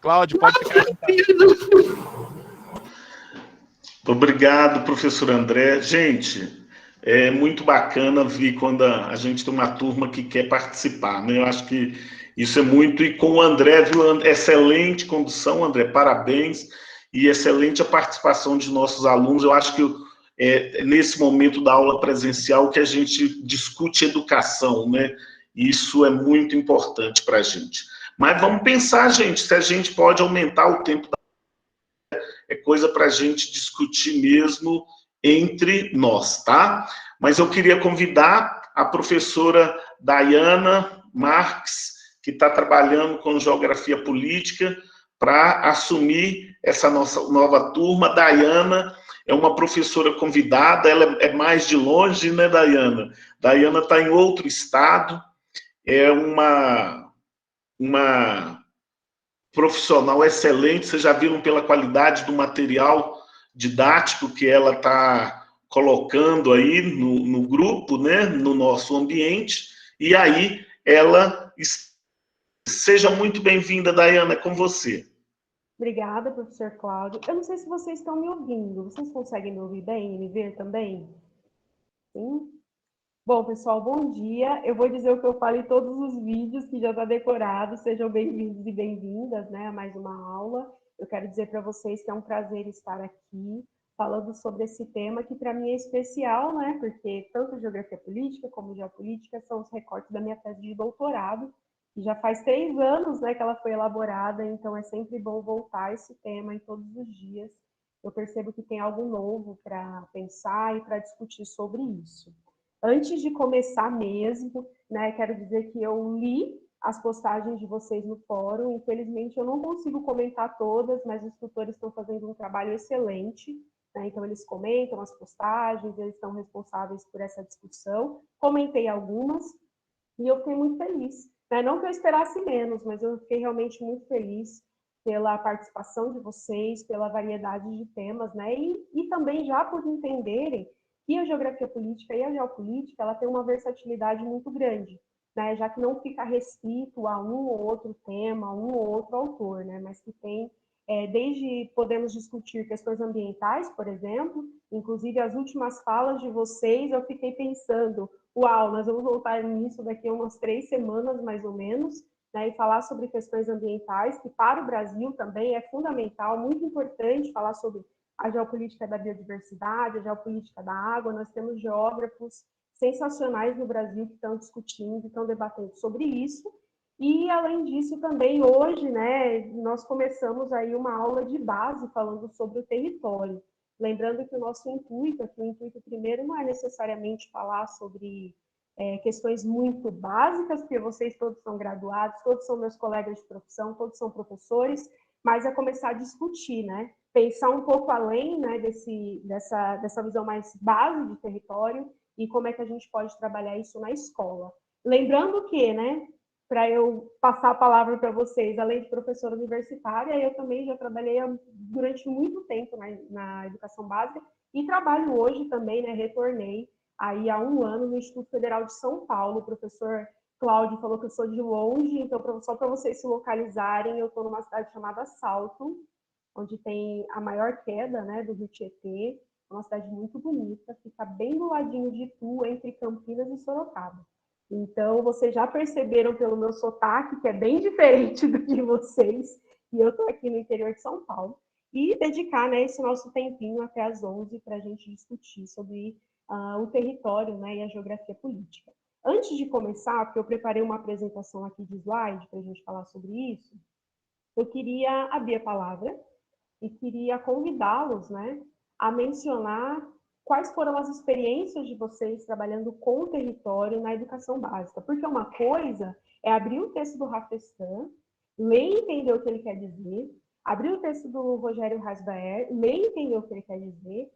Cláudio, pode ficar. Obrigado, professor André. Gente, é muito bacana ver quando a gente tem uma turma que quer participar, né? Eu acho que isso é muito, e com o André, viu? Excelente condução, André, parabéns, e excelente a participação de nossos alunos. Eu acho que nesse momento da aula presencial que a gente discute educação, né? Isso é muito importante para a gente. Mas vamos pensar, gente, se a gente pode aumentar o tempo é coisa para a gente discutir mesmo entre nós, tá? Mas eu queria convidar a professora Dayana Marques, que está trabalhando com geografia política, para assumir essa nossa nova turma. Dayana é uma professora convidada, ela é mais de longe, né, Dayana? Dayana está em outro estado, é uma profissional excelente, vocês já viram pela qualidade do material didático que ela está colocando aí no grupo, né, no nosso ambiente, e aí ela... Seja muito bem-vinda, Dayana, é com você. Obrigada, professor Cláudio. Eu não sei se vocês estão me ouvindo, vocês conseguem me ouvir bem e me ver também? Sim? Bom, pessoal, bom dia. Eu vou dizer o que eu falo em todos os vídeos, que já está decorado. Sejam bem-vindos e bem-vindas, né, a mais uma aula. Eu quero dizer para vocês que é um prazer estar aqui falando sobre esse tema que para mim é especial, né, porque tanto geografia política como geopolítica são os recortes da minha tese de doutorado, que já faz 3 anos, né, que ela foi elaborada, então é sempre bom voltar a esse tema em todos os dias. Eu percebo que tem algo novo para pensar e para discutir sobre isso. Antes de começar mesmo, né, quero dizer que eu li as postagens de vocês no fórum. Infelizmente, eu não consigo comentar todas, mas os tutores estão fazendo um trabalho excelente, né? Então, eles comentam as postagens, eles estão responsáveis por essa discussão. Comentei algumas e eu fiquei muito feliz, né? Não que eu esperasse menos, mas eu fiquei realmente muito feliz pela participação de vocês, pela variedade de temas, né? E também já por entenderem que a geografia política e a geopolítica, ela tem uma versatilidade muito grande, né? Já que não fica restrito a um ou outro tema, a um ou outro autor, né? Mas que tem, desde podemos discutir questões ambientais, por exemplo, inclusive as últimas falas de vocês, eu fiquei pensando, uau, nós vamos voltar nisso daqui a umas 3 semanas, mais ou menos, né, e falar sobre questões ambientais, que para o Brasil também é fundamental, muito importante falar sobre a geopolítica da biodiversidade, a geopolítica da água. Nós temos geógrafos sensacionais no Brasil que estão discutindo, estão debatendo sobre isso. E, além disso, também hoje, né, nós começamos aí uma aula de base falando sobre o território. Lembrando que o nosso intuito, aqui o intuito primeiro não é necessariamente falar sobre questões muito básicas, porque vocês todos são graduados, todos são meus colegas de profissão, todos são professores, mas é começar a discutir, né? Pensar um pouco além, né, dessa visão mais base de território e como é que a gente pode trabalhar isso na escola. Lembrando que, né, para eu passar a palavra para vocês, além de professora universitária, eu também já trabalhei durante muito tempo na educação básica e trabalho hoje também, né, retornei aí há 1 ano no Instituto Federal de São Paulo. O professor Cláudio falou que eu sou de longe, então só para vocês se localizarem, eu estou numa cidade chamada Salto, onde tem a maior queda, né, do Rio Tietê, uma cidade muito bonita, fica bem do ladinho de Itu, entre Campinas e Sorocaba. Então, vocês já perceberam pelo meu sotaque, que é bem diferente do de vocês, e eu estou aqui no interior de São Paulo, e dedicar, né, esse nosso tempinho até às 11 para a gente discutir sobre o território, né, e a geografia política. Antes de começar, porque eu preparei uma apresentação aqui de slide para a gente falar sobre isso, eu queria abrir a palavra e queria convidá-los, né, a mencionar quais foram as experiências de vocês trabalhando com o território na educação básica. Porque uma coisa é abrir o texto do Rafestan, ler e entender o que ele quer dizer, abrir o texto do Rogério Rasbaer, ler e entender o que ele quer dizer,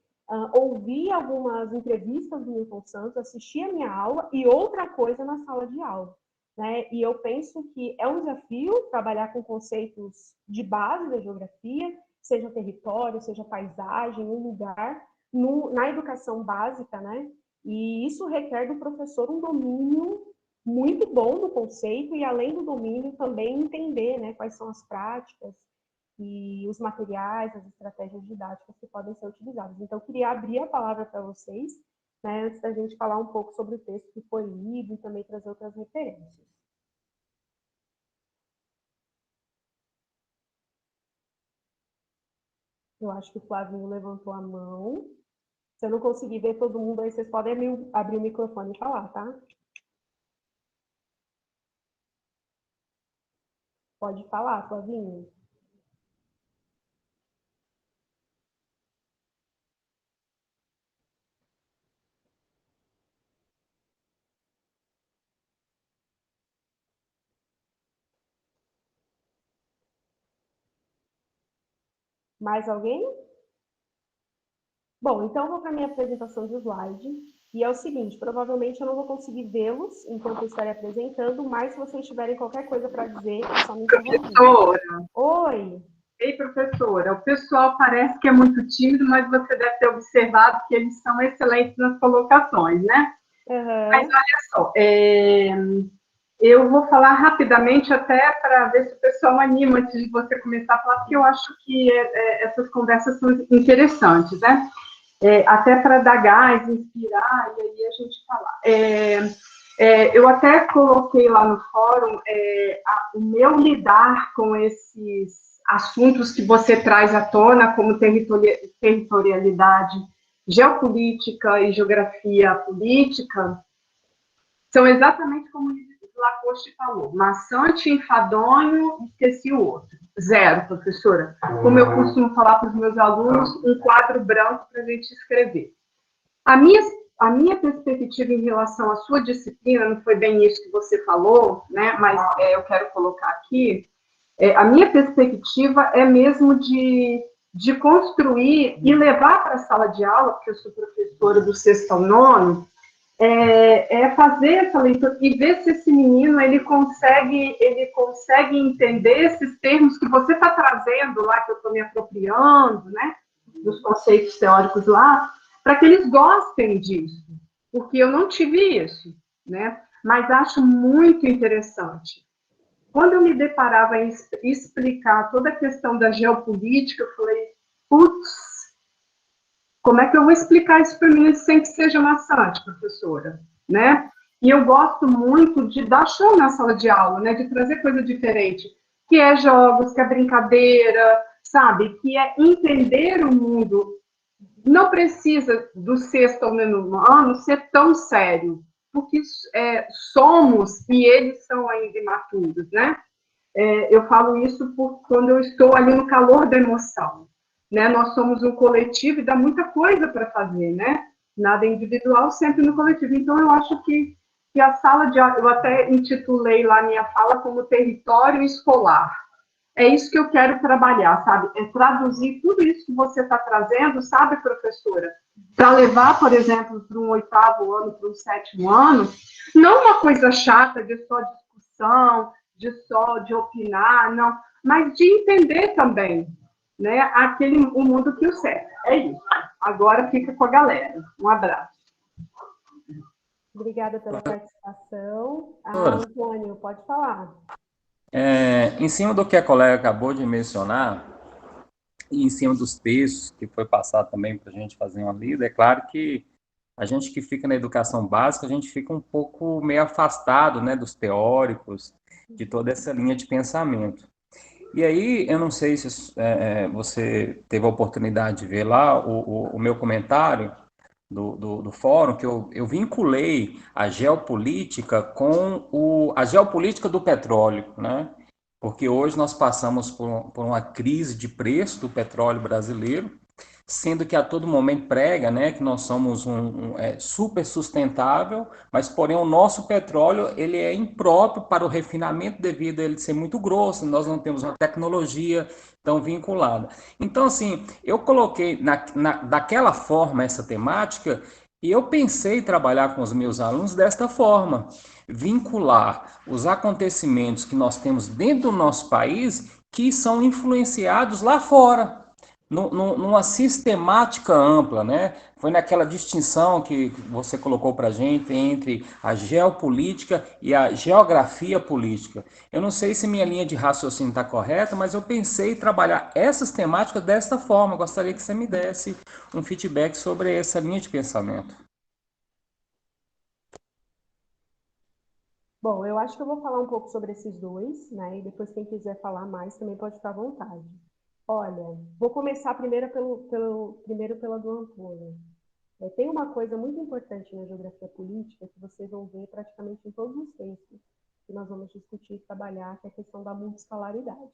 ouvir algumas entrevistas do Milton Santos, assistir a minha aula, e outra coisa na sala de aula. Né? E eu penso que é um desafio trabalhar com conceitos de base da geografia, seja território, seja paisagem, um lugar, na educação básica, né? E isso requer do professor um domínio muito bom do conceito e, além do domínio, também entender, né, quais são as práticas e os materiais, as estratégias didáticas que podem ser utilizadas. Então, eu queria abrir a palavra para vocês, né, antes da gente falar um pouco sobre o texto que foi lido e também trazer outras referências. Eu acho que o Flavinho levantou a mão. Se eu não conseguir ver todo mundo, aí vocês podem abrir o microfone e falar, tá? Pode falar, Flavinho. Mais alguém? Bom, então eu vou para a minha apresentação de slide. E é o seguinte, provavelmente eu não vou conseguir vê-los enquanto eu estarei apresentando, mas se vocês tiverem qualquer coisa para dizer, é só me interromper. Professora. Oi! Ei, professora. O pessoal parece que é muito tímido, mas você deve ter observado que eles são excelentes nas colocações, né? Uhum. Mas olha só, eu vou falar rapidamente até para ver se o pessoal anima antes de você começar a falar, porque eu acho que essas conversas são interessantes, né? Até para dar gás, inspirar, e aí a gente falar. Eu até coloquei lá no fórum o meu lidar com esses assuntos que você traz à tona, como territorialidade, geopolítica e geografia política, são exatamente como Lacoste falou, maçante, enfadonho, esqueci o outro. Zero, professora. Como eu costumo falar para os meus alunos, um quadro branco para a gente escrever. A minha perspectiva em relação à sua disciplina, não foi bem isso que você falou, né? Mas eu quero colocar aqui, a minha perspectiva é mesmo de construir e levar para a sala de aula, porque eu sou professora do 6º ao 9º, fazer essa leitura e ver se esse menino ele consegue entender esses termos que você está trazendo lá, que eu estou me apropriando, né, dos conceitos teóricos lá, para que eles gostem disso, porque eu não tive isso, né, mas acho muito interessante. Quando eu me deparava em explicar toda a questão da geopolítica, eu falei, putz, como é que eu vou explicar isso para mim sem que seja maçante, professora? Né? E eu gosto muito de dar show na sala de aula, né? De trazer coisa diferente, que é jogos, que é brincadeira, sabe? Que é entender o mundo. Não precisa do 6º ao 9º ano ser tão sério, porque somos e eles são ainda imaturos, né? Eu falo isso quando eu estou ali no calor da emoção. Né? Nós somos um coletivo e dá muita coisa para fazer, né? Nada individual, sempre no coletivo. Então, eu acho que a sala de aula, eu até intitulei lá minha fala como território escolar. É isso que eu quero trabalhar, sabe? É traduzir tudo isso que você está trazendo, sabe, professora? Para levar, por exemplo, para um 8º ano, para um 7º ano, não uma coisa chata de só discussão, de opinar, não, mas de entender também, né, o mundo que o cerca. É isso. Agora fica com a galera. Um abraço. Obrigada pela participação. Antônio, pode falar. Em cima do que a colega acabou de mencionar, e em cima dos textos que foi passado também para a gente fazer uma lida, é claro que a gente que fica na educação básica, a gente fica um pouco meio afastado, né, dos teóricos, de toda essa linha de pensamento. E aí, eu não sei se você teve a oportunidade de ver lá o meu comentário do fórum, que eu vinculei a geopolítica com a geopolítica do petróleo, né? Porque hoje nós passamos por uma crise de preço do petróleo brasileiro, sendo que a todo momento prega, né, que nós somos super sustentável, mas porém o nosso petróleo ele é impróprio para o refinamento devido a ele ser muito grosso, nós não temos uma tecnologia tão vinculada. Então, assim, eu coloquei daquela forma essa temática e eu pensei em trabalhar com os meus alunos desta forma, vincular os acontecimentos que nós temos dentro do nosso país que são influenciados lá fora. numa sistemática ampla, né? Foi naquela distinção que você colocou para a gente entre a geopolítica e a geografia política. Eu não sei se minha linha de raciocínio está correta, mas eu pensei em trabalhar essas temáticas desta forma. Eu gostaria que você me desse um feedback sobre essa linha de pensamento. Bom, eu acho que eu vou falar um pouco sobre esses dois, né? E depois quem quiser falar mais também pode ficar à vontade. Olha, vou começar primeiro pela do Antônio. Tem uma coisa muito importante na geografia política que vocês vão ver praticamente em todos os textos que nós vamos discutir e trabalhar, que é a questão da multiscalaridade.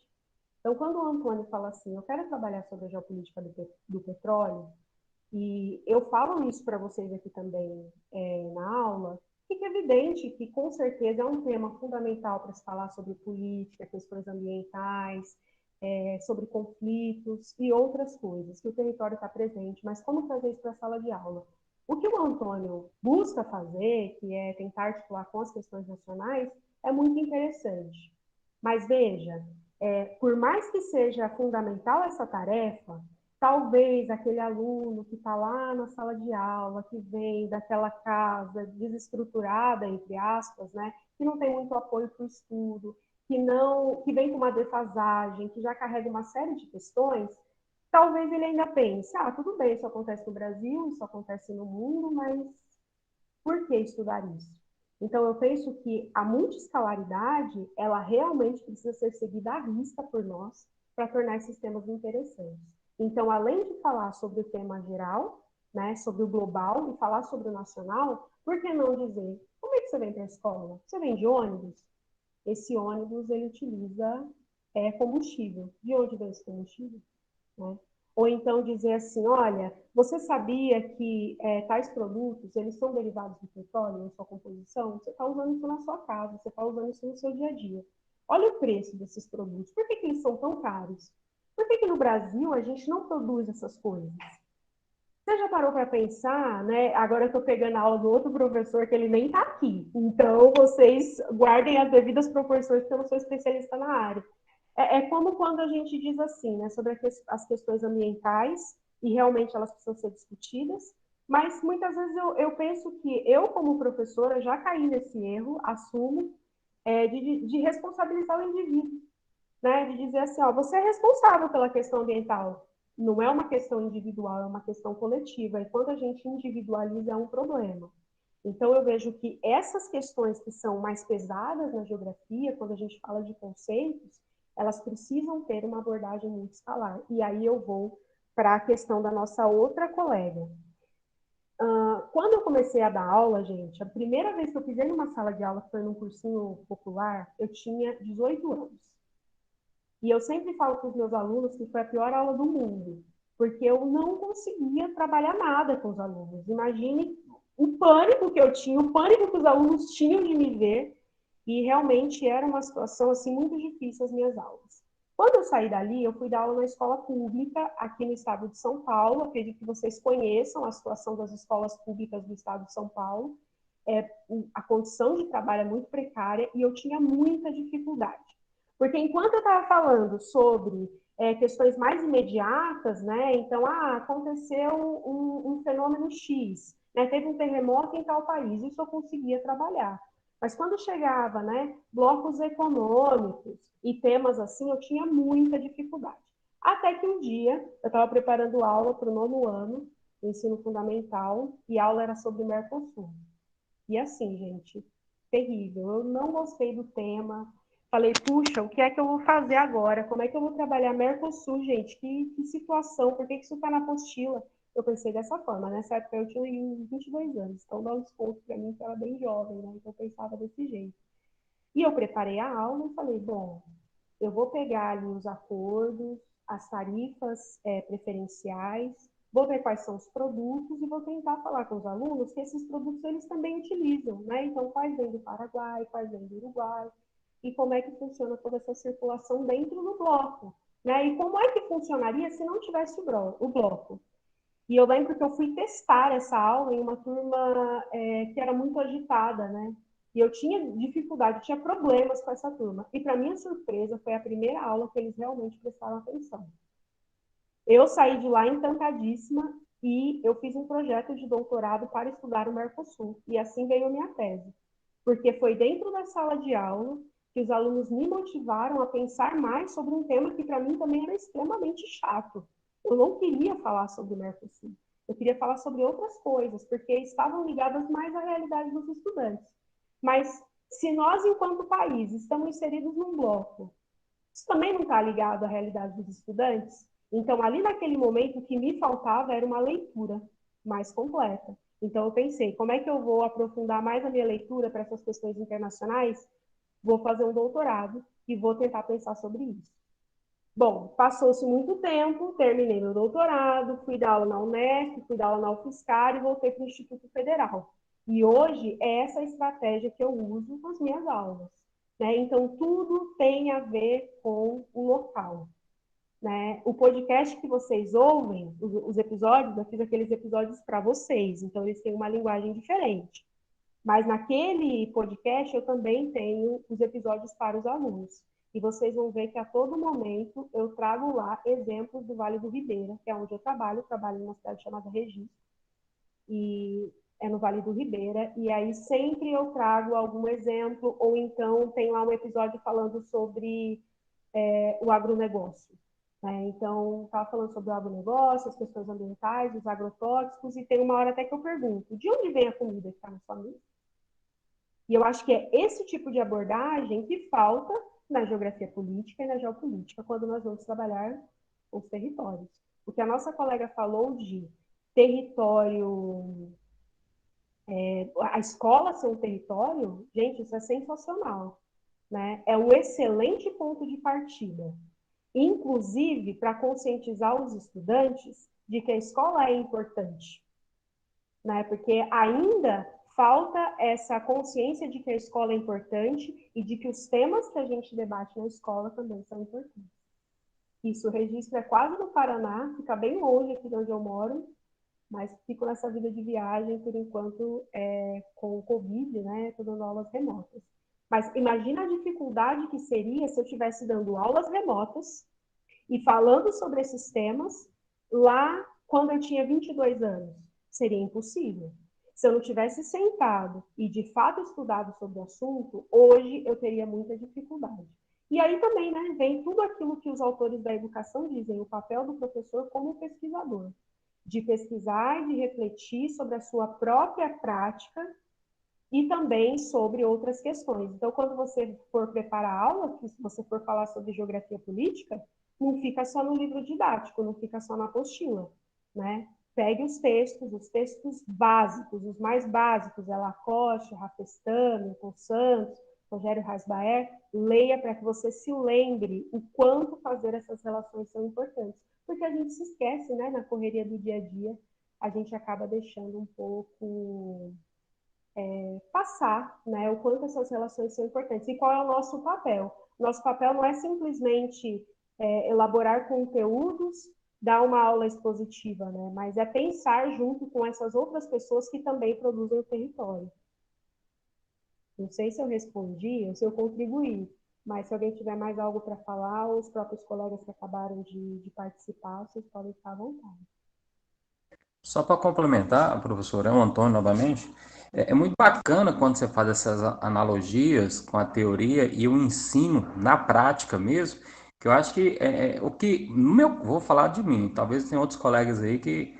Então, quando o Antônio fala assim, eu quero trabalhar sobre a geopolítica do petróleo, e eu falo isso para vocês aqui também na aula, fica evidente que, com certeza, é um tema fundamental para se falar sobre política, questões ambientais, sobre conflitos e outras coisas, que o território está presente, mas como trazer isso para a sala de aula? O que o Antônio busca fazer, que é tentar articular com as questões nacionais, é muito interessante. Mas veja, por mais que seja fundamental essa tarefa, talvez aquele aluno que está lá na sala de aula, que vem daquela casa desestruturada, entre aspas, né, que não tem muito apoio para o estudo, que vem com uma defasagem, que já carrega uma série de questões, talvez ele ainda pense, tudo bem, isso acontece no Brasil, isso acontece no mundo, mas por que estudar isso? Então, eu penso que a multiscalaridade, ela realmente precisa ser seguida à risca por nós para tornar esses temas interessantes. Então, além de falar sobre o tema geral, né, sobre o global e falar sobre o nacional, por que não dizer, como é que você vem para a escola? Você vem de ônibus? Esse ônibus, ele utiliza combustível. De onde vem esse combustível? Né? Ou então dizer assim, olha, você sabia que tais produtos, eles são derivados do petróleo na sua composição? Você está usando isso na sua casa, você está usando isso no seu dia a dia. Olha o preço desses produtos. Por que eles são tão caros? Por que no Brasil a gente não produz essas coisas? Você já parou para pensar, né? Agora eu estou pegando a aula do outro professor que ele nem está aqui. Então, vocês guardem as devidas proporções, porque eu não sou especialista na área. É como quando a gente diz assim, né, sobre as questões ambientais, e realmente elas precisam ser discutidas, mas muitas vezes eu penso que eu, como professora, já caí nesse erro, assumo, de responsabilizar o indivíduo, né, de dizer assim, você é responsável pela questão ambiental, não é uma questão individual, é uma questão coletiva, e quando a gente individualiza é um problema. Então, eu vejo que essas questões que são mais pesadas na geografia, quando a gente fala de conceitos, elas precisam ter uma abordagem muito escalar. E aí eu vou para a questão da nossa outra colega. Quando eu comecei a dar aula, gente, a primeira vez que eu pisei numa sala de aula, que foi num cursinho popular, eu tinha 18 anos. E eu sempre falo com os meus alunos que foi a pior aula do mundo, porque eu não conseguia trabalhar nada com os alunos. Imagine o pânico que eu tinha, o pânico que os alunos tinham de me ver, e realmente era uma situação assim muito difícil as minhas aulas. Quando eu saí dali, eu fui dar aula na escola pública aqui no estado de São Paulo. Acredito que vocês conheçam a situação das escolas públicas do estado de São Paulo. A condição de trabalho é muito precária e eu tinha muita dificuldade. Porque enquanto eu estava falando sobre questões mais imediatas, né? Então, aconteceu um fenômeno X, né? Teve um terremoto em tal país, isso eu conseguia trabalhar. Mas quando chegava, né, blocos econômicos e temas assim, eu tinha muita dificuldade. Até que um dia, eu estava preparando aula para o 9º ano, do ensino fundamental, e a aula era sobre Mercosul. E assim, gente, terrível. Eu não gostei do tema. Falei, puxa, o que é que eu vou fazer agora? Como é que eu vou trabalhar Mercosul, gente? Que situação? Por que isso está na apostila? Eu pensei dessa forma. Nessa época eu tinha 22 anos, então dá um desconto para mim, que eu era bem jovem, né? Então eu pensava desse jeito. E eu preparei a aula e falei, bom, eu vou pegar ali os acordos, as tarifas preferenciais, vou ver quais são os produtos e vou tentar falar com os alunos que esses produtos eles também utilizam, né? Então, quais vêm do Paraguai, quais vêm do Uruguai, e como é que funciona toda essa circulação dentro do bloco, né? E como é que funcionaria se não tivesse o bloco. E eu lembro que eu fui testar essa aula em uma turma que era muito agitada, né? E eu tinha dificuldade, tinha problemas com essa turma. E, para minha surpresa, foi a primeira aula que eles realmente prestaram atenção. Eu saí de lá encantadíssima e eu fiz um projeto de doutorado para estudar o Mercosul. E assim veio a minha tese. Porque foi dentro da sala de aula que os alunos me motivaram a pensar mais sobre um tema que para mim também era extremamente chato. Eu não queria falar sobre o Mercosul. Eu queria falar sobre outras coisas, porque estavam ligadas mais à realidade dos estudantes. Mas se nós, enquanto país, estamos inseridos num bloco, isso também não está ligado à realidade dos estudantes? Então, ali naquele momento, o que me faltava era uma leitura mais completa. Então, eu pensei, como é que eu vou aprofundar mais a minha leitura para essas questões internacionais? Vou fazer um doutorado e vou tentar pensar sobre isso. Bom, passou-se muito tempo, terminei meu doutorado, fui dar aula na Unesp, fui dar aula na UFSCar e voltei para o Instituto Federal. E hoje é essa estratégia que eu uso nas minhas aulas. Né? Então, tudo tem a ver com o local. Né? O podcast que vocês ouvem, os episódios, eu fiz aqueles episódios para vocês, então eles têm uma linguagem diferente. Mas naquele podcast eu também tenho os episódios para os alunos. E vocês vão ver que a todo momento eu trago lá exemplos do Vale do Ribeira, que é onde eu trabalho numa cidade chamada Registro, e é no Vale do Ribeira, e aí sempre eu trago algum exemplo, ou então tem lá um episódio falando sobre o agronegócio. Né? Então, estava falando sobre o agronegócio, as questões ambientais, os agrotóxicos, e tem uma hora até que eu pergunto, de onde vem a comida que está na sua mesa? E eu acho que é esse tipo de abordagem que falta na geografia política e na geopolítica, quando nós vamos trabalhar os territórios. O que a nossa colega falou de território, a escola ser um território, gente, isso é sensacional. Né? É um excelente ponto de partida. Inclusive, para conscientizar os estudantes de que a escola é importante. Né? Porque ainda falta essa consciência de que a escola é importante e de que os temas que a gente debate na escola também são importantes. Isso, o Registro é quase no Paraná, fica bem longe aqui de onde eu moro, mas fico nessa vida de viagem, por enquanto, com o Covid, né? Estou dando aulas remotas. Mas imagina a dificuldade que seria se eu estivesse dando aulas remotas e falando sobre esses temas lá quando eu tinha 22 anos. Seria impossível. Se eu não tivesse sentado e de fato estudado sobre o assunto, hoje eu teria muita dificuldade. E aí também, né, vem tudo aquilo que os autores da educação dizem, o papel do professor como pesquisador, de pesquisar e de refletir sobre a sua própria prática e também sobre outras questões. Então, quando você for preparar a aula, se você for falar sobre geografia política, não fica só no livro didático, não fica só na apostila, né? Pegue os textos básicos, os mais básicos, é Lacoste, Rafestano, Milton Santos, Rogério Rasbaer, leia para que você se lembre o quanto fazer essas relações são importantes. Porque a gente se esquece, né? Na correria do dia a dia, a gente acaba deixando um pouco passar, né, o quanto essas relações são importantes. E qual é o nosso papel? Nosso papel não é simplesmente elaborar conteúdos, dar uma aula expositiva, né, mas é pensar junto com essas outras pessoas que também produzem o território. Não sei se eu respondi ou se eu contribuí, mas se alguém tiver mais algo para falar, ou os próprios colegas que acabaram de participar, vocês podem ficar à vontade. Só para complementar, professor, é o Antônio novamente. É muito bacana quando você faz essas analogias com a teoria e o ensino na prática mesmo, que eu acho que o que, vou falar de mim, talvez tenha outros colegas aí que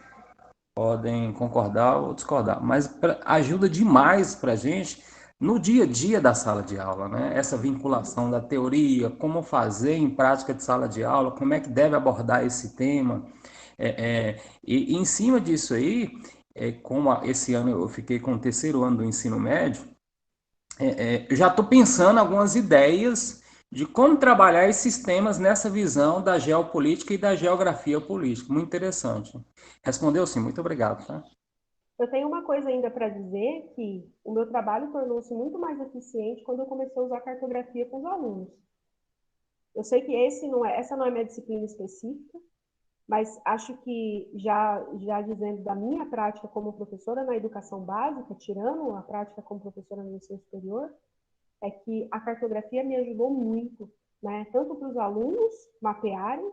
podem concordar ou discordar, mas ajuda demais para a gente no dia a dia da sala de aula, né? Essa vinculação da teoria, como fazer em prática de sala de aula, como é que deve abordar esse tema. E em cima disso aí, como esse ano eu fiquei com o terceiro ano do ensino médio, eu já estou pensando algumas ideias de como trabalhar esses temas nessa visão da geopolítica e da geografia política. Muito interessante. Respondeu sim, muito obrigado. Tá? Eu tenho uma coisa ainda para dizer, que o meu trabalho tornou-se muito mais eficiente quando eu comecei a usar cartografia com os alunos. Eu sei que essa não é minha disciplina específica, mas acho que, já dizendo da minha prática como professora na educação básica, tirando a prática como professora no ensino superior, é que a cartografia me ajudou muito, né? Tanto para os alunos mapearem,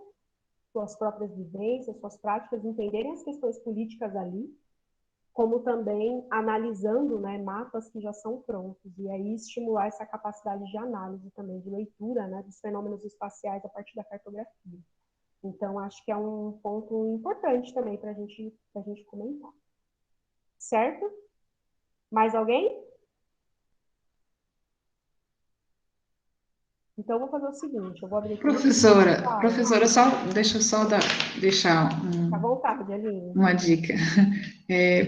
suas próprias vivências, suas práticas, entenderem as questões políticas ali, como também analisando, né, mapas que já são prontos, e aí estimular essa capacidade de análise também, de leitura, né, dos fenômenos espaciais a partir da cartografia. Então, acho que é um ponto importante também para a gente comentar. Certo? Mais alguém? Então, eu vou fazer o seguinte, eu vou abrir aqui... Professora, deixa eu só deixar Fica à vontade, Aline. uma dica.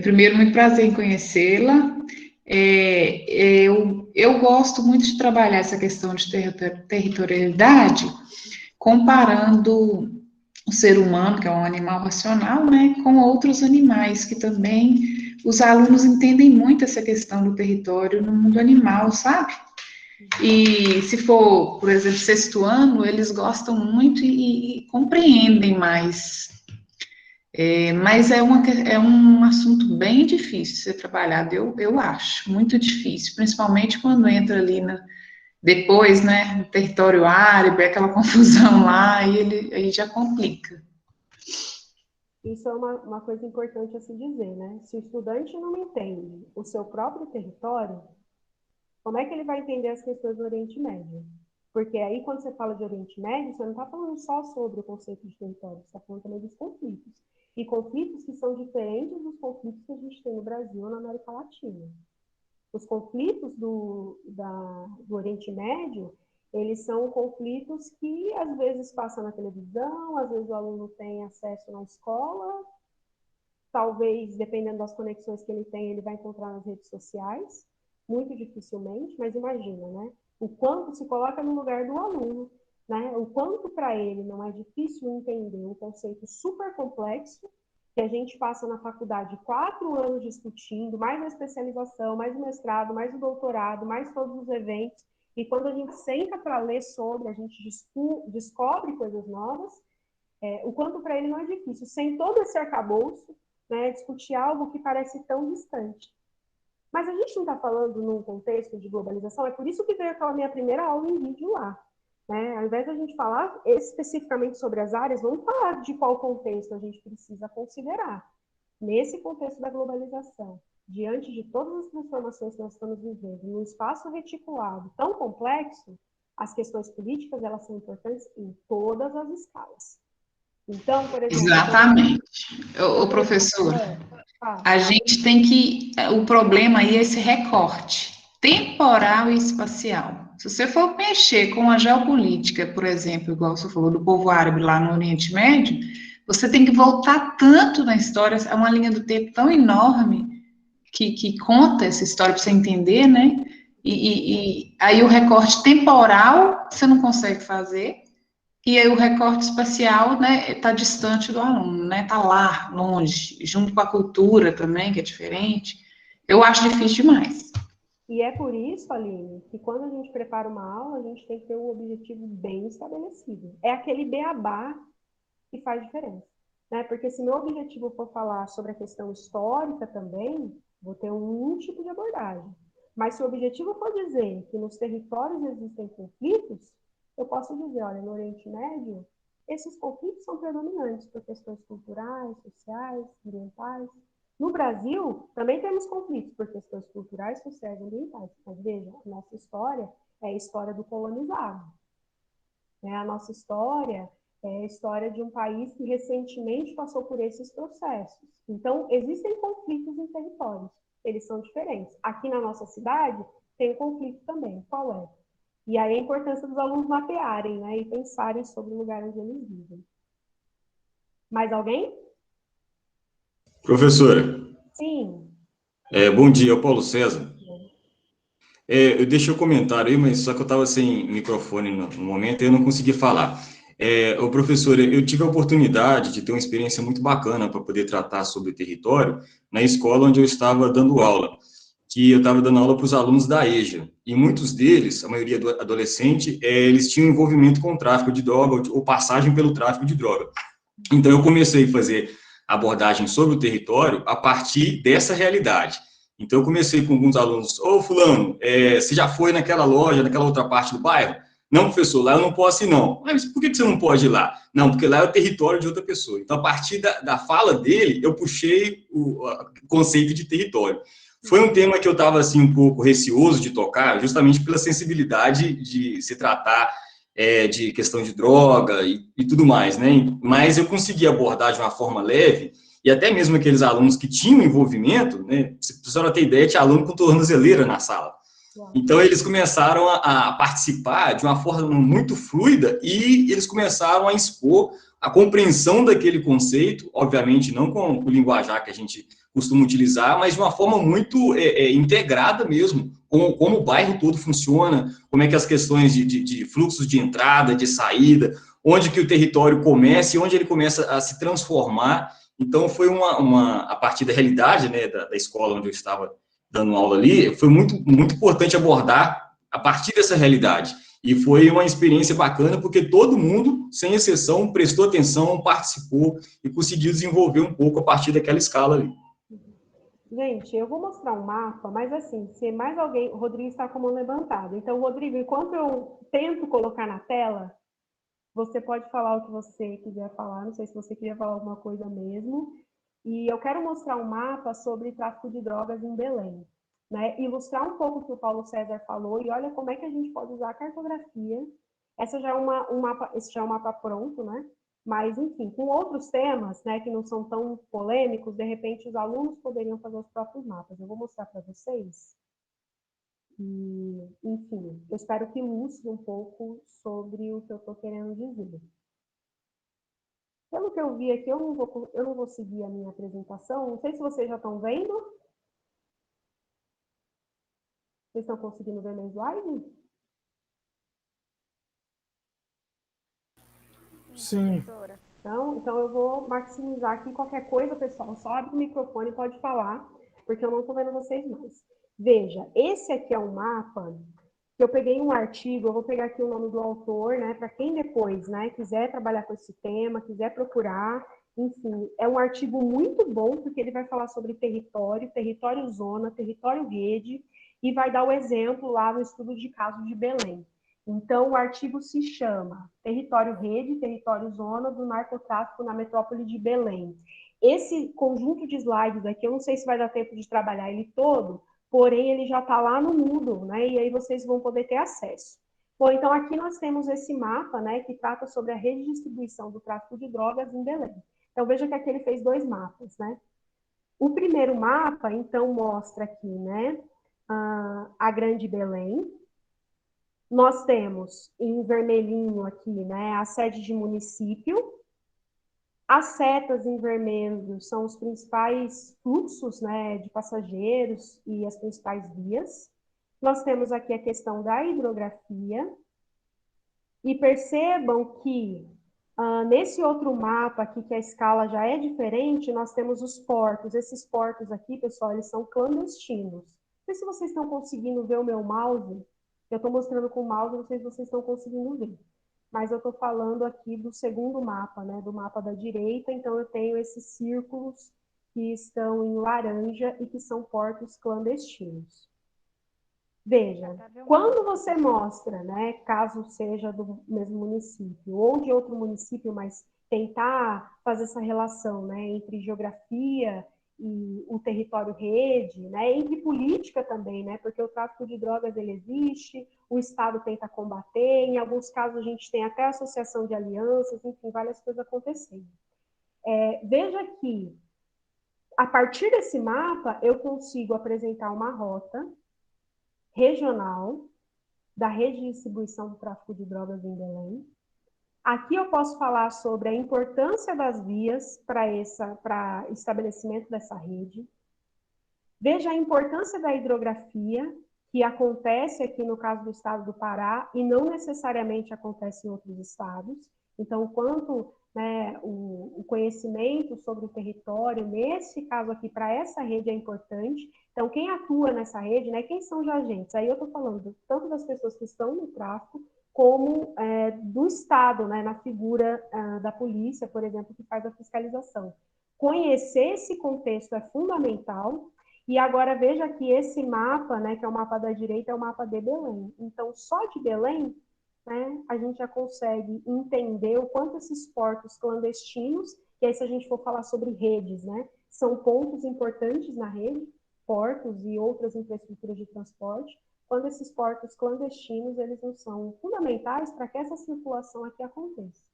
Primeiro, muito prazer em conhecê-la. Eu gosto muito de trabalhar essa questão de territorialidade, comparando o ser humano, que é um animal racional, né, com outros animais, que também os alunos entendem muito essa questão do território no mundo animal, sabe? E se for, por exemplo, sexto ano, eles gostam muito e compreendem mais. Mas é um assunto bem difícil de ser trabalhado, eu acho, muito difícil, principalmente quando entra ali depois, né, no território árabe, aquela confusão lá, e aí já complica. Isso é uma coisa importante a se dizer, né? Se o estudante não entende o seu próprio território, como é que ele vai entender as questões do Oriente Médio? Porque aí, quando você fala de Oriente Médio, você não está falando só sobre o conceito de território, você está falando também dos conflitos. E conflitos que são diferentes dos conflitos que a gente tem no Brasil ou na América Latina. Os conflitos do Oriente Médio, eles são conflitos que, às vezes, passam na televisão, às vezes o aluno tem acesso na escola, talvez, dependendo das conexões que ele tem, ele vai encontrar nas redes sociais, muito dificilmente, mas imagina, né? O quanto se coloca no lugar do aluno, né? O quanto para ele não é difícil entender um conceito super complexo, que a gente passa na faculdade 4 anos discutindo, mais a especialização, mais o mestrado, mais o doutorado, mais todos os eventos, e quando a gente senta para ler sobre, a gente descobre coisas novas, o quanto para ele não é difícil, sem todo esse arcabouço, né, discutir algo que parece tão distante. Mas a gente não está falando num contexto de globalização, é por isso que veio aquela minha primeira aula em vídeo lá. Né? Ao invés de a gente falar especificamente sobre as áreas, vamos falar de qual contexto a gente precisa considerar. Nesse contexto da globalização, diante de todas as transformações que nós estamos vivendo, num espaço reticulado tão complexo, as questões políticas elas são importantes em todas as escalas. Então, por exemplo... Exatamente. Ô, professor, a gente tem que... O problema aí é esse recorte temporal e espacial. Se você for mexer com a geopolítica, por exemplo, igual você falou do povo árabe lá no Oriente Médio, você tem que voltar tanto na história, é uma linha do tempo tão enorme que conta essa história para você entender, né? E aí o recorte temporal você não consegue fazer, e aí o recorte espacial, né, está distante do aluno, né? Está lá, longe, junto com a cultura também, que é diferente. Eu acho difícil demais. E é por isso, Aline, que quando a gente prepara uma aula, a gente tem que ter um objetivo bem estabelecido. É aquele beabá que faz diferença. Né? Porque se meu objetivo for falar sobre a questão histórica também, vou ter um tipo de abordagem. Mas se o objetivo for dizer que nos territórios existem conflitos, eu posso dizer, olha, no Oriente Médio, esses conflitos são predominantes por questões culturais, sociais, ambientais. No Brasil, também temos conflitos por questões culturais, sociais e ambientais. Mas veja, a nossa história é a história do colonizado. A nossa história é a história de um país que recentemente passou por esses processos. Então, existem conflitos em territórios. Eles são diferentes. Aqui na nossa cidade, tem um conflito também. Qual é? E aí a importância dos alunos mapearem, né? E pensarem sobre o lugar onde eles vivem. Mais alguém? Professora. Sim. Bom dia, Paulo César. Eu deixei o comentário aí, mas só que eu estava sem microfone no momento e eu não consegui falar. Professora, eu tive a oportunidade de ter uma experiência muito bacana para poder tratar sobre o território na escola onde eu estava dando aula, que eu estava dando aula para os alunos da EJA, e muitos deles, a maioria adolescente, eles tinham envolvimento com o tráfico de droga ou passagem pelo tráfico de droga. Então, eu comecei a fazer abordagem sobre o território a partir dessa realidade. Então, eu comecei com alguns alunos, fulano, você já foi naquela loja, naquela outra parte do bairro? Não, professor, lá eu não posso ir, não. Mas por que você não pode ir lá? Não, porque lá é o território de outra pessoa. Então, a partir da fala dele, eu puxei o conceito de território. Foi um tema que eu estava, assim, um pouco receoso de tocar, justamente pela sensibilidade de se tratar de questão de droga e tudo mais, né? Mas eu consegui abordar de uma forma leve, e até mesmo aqueles alunos que tinham envolvimento, né? Se a senhora ter ideia, tinha aluno com tornozeleira na sala. Então, eles começaram a participar de uma forma muito fluida e eles começaram a expor a compreensão daquele conceito, obviamente não com o linguajar que a gente costuma utilizar, mas de uma forma muito integrada mesmo, como o bairro todo funciona, como é que as questões de fluxos de entrada, de saída, onde que o território começa e onde ele começa a se transformar. Então, foi a partir da realidade, né, da escola onde eu estava dando aula ali, foi muito, muito importante abordar a partir dessa realidade. E foi uma experiência bacana, porque todo mundo, sem exceção, prestou atenção, participou e conseguiu desenvolver um pouco a partir daquela escala ali. Gente, eu vou mostrar um mapa, mas assim, se mais alguém... O Rodrigo está com a mão levantada. Então, Rodrigo, enquanto eu tento colocar na tela, você pode falar o que você quiser falar. Não sei se você queria falar alguma coisa mesmo. E eu quero mostrar um mapa sobre tráfico de drogas em Belém, né? Ilustrar um pouco o que o Paulo César falou e olha como é que a gente pode usar a cartografia. Esse já é um mapa pronto, né? Mas, enfim, com outros temas, né, que não são tão polêmicos, de repente os alunos poderiam fazer os próprios mapas. Eu vou mostrar para vocês. E, enfim, eu espero que ilustre um pouco sobre o que eu estou querendo dizer. Pelo que eu vi aqui, eu não vou seguir a minha apresentação. Não sei se vocês já estão vendo. Vocês estão conseguindo ver meu slide? Sim. Então eu vou maximizar aqui qualquer coisa, pessoal. Só abre o microfone e pode falar, porque eu não estou vendo vocês mais. Veja, esse aqui é um mapa que eu peguei um artigo, eu vou pegar aqui o nome do autor, né, para quem depois, né, quiser trabalhar com esse tema, quiser procurar, enfim, é um artigo muito bom, porque ele vai falar sobre território, território zona, território rede, e vai dar o exemplo lá no estudo de caso de Belém. Então, o artigo se chama Território Rede, Território Zona do Narcotráfico na Metrópole de Belém. Esse conjunto de slides aqui, eu não sei se vai dar tempo de trabalhar ele todo, porém ele já está lá no Moodle, né? E aí vocês vão poder ter acesso. Bom, então aqui nós temos esse mapa, né, que trata sobre a rede de distribuição do tráfico de drogas em Belém. Então veja que aqui ele fez dois mapas, né? O primeiro mapa, então, mostra aqui, né, a Grande Belém. Nós temos em vermelhinho aqui, né, a sede de município. As setas em vermelho são os principais fluxos, né, de passageiros e as principais vias. Nós temos aqui a questão da hidrografia. E percebam que nesse outro mapa aqui, que a escala já é diferente, nós temos os portos. Esses portos aqui, pessoal, eles são clandestinos. Não sei se vocês estão conseguindo ver o meu mouse. Eu estou mostrando com o mouse, não sei se vocês estão conseguindo ver. Mas eu estou falando aqui do segundo mapa, né, do mapa da direita, então eu tenho esses círculos que estão em laranja e que são portos clandestinos. Veja, quando você mostra, né, caso seja do mesmo município ou de outro município, mas tentar fazer essa relação, né, entre geografia e o território rede, né, entre política também, né, porque o tráfico de drogas ele existe, o Estado tenta combater, em alguns casos a gente tem até associação de alianças, enfim, várias coisas acontecendo. Veja que, a partir desse mapa, eu consigo apresentar uma rota regional da rede de distribuição do tráfico de drogas em Belém. Aqui eu posso falar sobre a importância das vias para estabelecimento dessa rede. Veja a importância da hidrografia, que acontece aqui no caso do estado do Pará e não necessariamente acontece em outros estados. Então, quanto, né, o conhecimento sobre o território, nesse caso aqui, para essa rede é importante. Então, quem atua nessa rede, né, quem são os agentes? Aí eu estou falando tanto das pessoas que estão no tráfico, como do Estado, né, na figura da polícia, por exemplo, que faz a fiscalização. Conhecer esse contexto é fundamental. E agora veja que esse mapa, né, que é o mapa da direita, é o mapa de Belém. Então, só de Belém, né, a gente já consegue entender o quanto esses portos clandestinos, que aí se a gente for falar sobre redes, né, são pontos importantes na rede, portos e outras infraestruturas de transporte, quando esses portos clandestinos, eles não são fundamentais para que essa circulação aqui aconteça.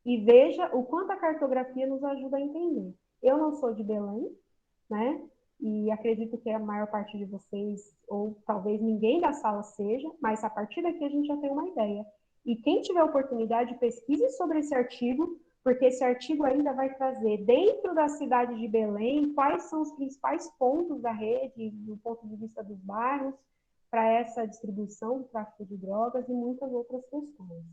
E veja o quanto a cartografia nos ajuda a entender. Eu não sou de Belém, né? E acredito que a maior parte de vocês, ou talvez ninguém da sala seja, mas a partir daqui a gente já tem uma ideia. E quem tiver oportunidade, pesquise sobre esse artigo, porque esse artigo ainda vai trazer, dentro da cidade de Belém, quais são os principais pontos da rede, do ponto de vista dos bairros, para essa distribuição do tráfico de drogas e muitas outras questões.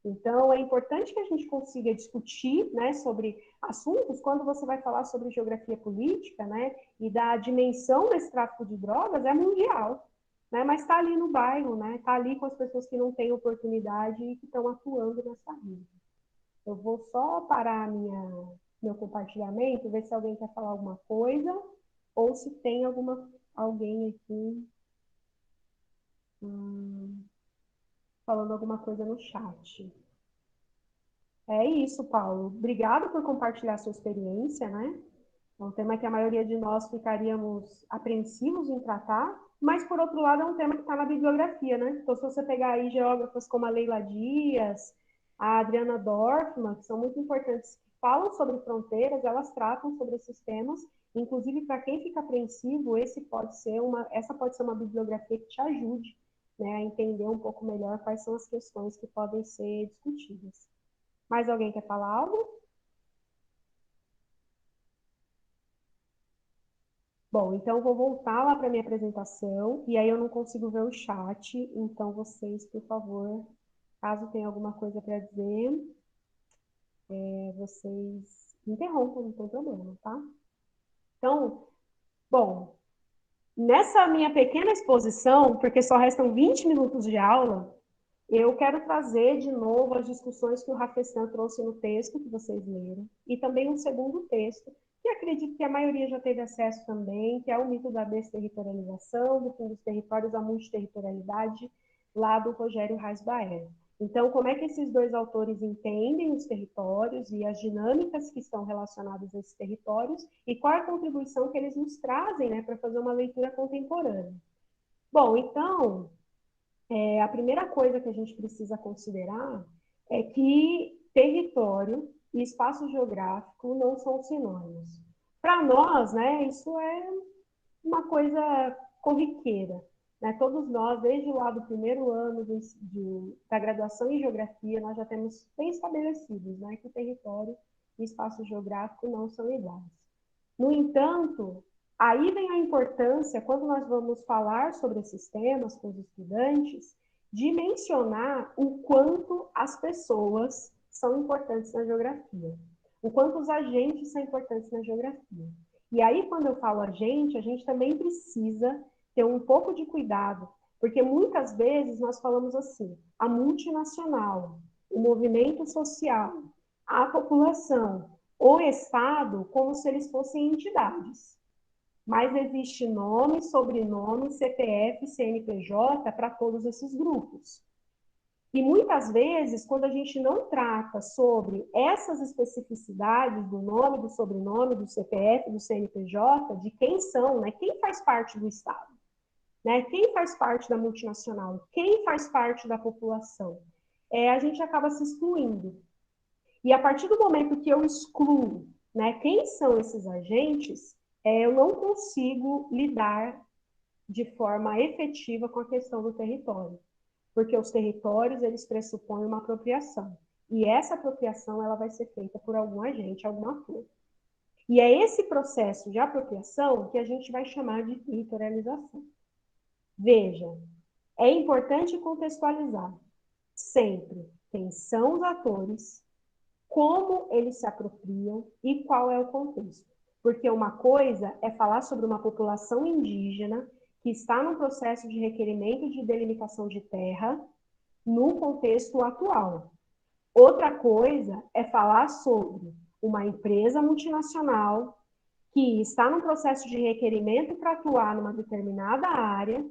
Então, é importante que a gente consiga discutir, né, sobre assuntos, quando você vai falar sobre geografia política, né, e da dimensão desse tráfico de drogas, é mundial, né, mas está ali no bairro, né, está ali com as pessoas que não têm oportunidade e que estão atuando nessa rede. Eu vou só parar meu compartilhamento, ver se alguém quer falar alguma coisa, ou se tem alguém aqui falando alguma coisa no chat. É isso, Paulo. Obrigado por compartilhar sua experiência, né? É um tema que a maioria de nós ficaríamos apreensivos em tratar, mas, por outro lado, é um tema que está na bibliografia, né? Então, se você pegar aí geógrafas como a Leila Dias, a Adriana Dorfman, que são muito importantes, que falam sobre fronteiras, elas tratam sobre esses temas. Inclusive, para quem fica apreensivo, essa pode ser uma bibliografia que te ajude, né, a entender um pouco melhor quais são as questões que podem ser discutidas. Mais alguém quer falar algo? Bom, então eu vou voltar lá para minha apresentação, e aí eu não consigo ver o chat, então vocês, por favor, caso tenha alguma coisa para dizer, vocês interrompam, não tem problema, tá? Então, bom, nessa minha pequena exposição, porque só restam 20 minutos de aula, eu quero trazer de novo as discussões que o Rafessan trouxe no texto que vocês leram, e também um segundo texto, que acredito que a maioria já teve acesso também, que é o mito da desterritorialização, do fim dos territórios à multiterritorialidade, lá do Rogério Reis Baer. Então, como é que esses dois autores entendem os territórios e as dinâmicas que estão relacionadas a esses territórios, e qual é a contribuição que eles nos trazem, né, para fazer uma leitura contemporânea. Bom, então, a primeira coisa que a gente precisa considerar é que território e espaço geográfico não são sinônimos. Para nós, né, isso é uma coisa corriqueira, né? Todos nós, desde lá do primeiro ano da graduação em geografia, nós já temos bem estabelecidos, né, que território e espaço geográfico não são iguais. No entanto, aí vem a importância, quando nós vamos falar sobre esses temas com os estudantes, de mencionar o quanto as pessoas são importantes na geografia, o quanto os agentes são importantes na geografia. E aí, quando eu falo a gente também precisa ter um pouco de cuidado, porque muitas vezes nós falamos assim, a multinacional, o movimento social, a população, o Estado, como se eles fossem entidades. Mas existe nome, sobrenome, CPF, CNPJ para todos esses grupos. E muitas vezes, quando a gente não trata sobre essas especificidades do nome, do sobrenome, do CPF, do CNPJ, de quem são, né? Quem faz parte do Estado, né? Quem faz parte da multinacional, quem faz parte da população, a gente acaba se excluindo. E a partir do momento que eu excluo, né, quem são esses agentes, eu não consigo lidar de forma efetiva com a questão do território. Porque os territórios, eles pressupõem uma apropriação. E essa apropriação, ela vai ser feita por algum agente, alguma coisa. E é esse processo de apropriação que a gente vai chamar de territorialização. Veja, é importante contextualizar sempre quem são os atores, como eles se apropriam e qual é o contexto. Porque uma coisa é falar sobre uma população indígena que está no processo de requerimento de delimitação de terra no contexto atual. Outra coisa é falar sobre uma empresa multinacional que está no processo de requerimento para atuar numa determinada área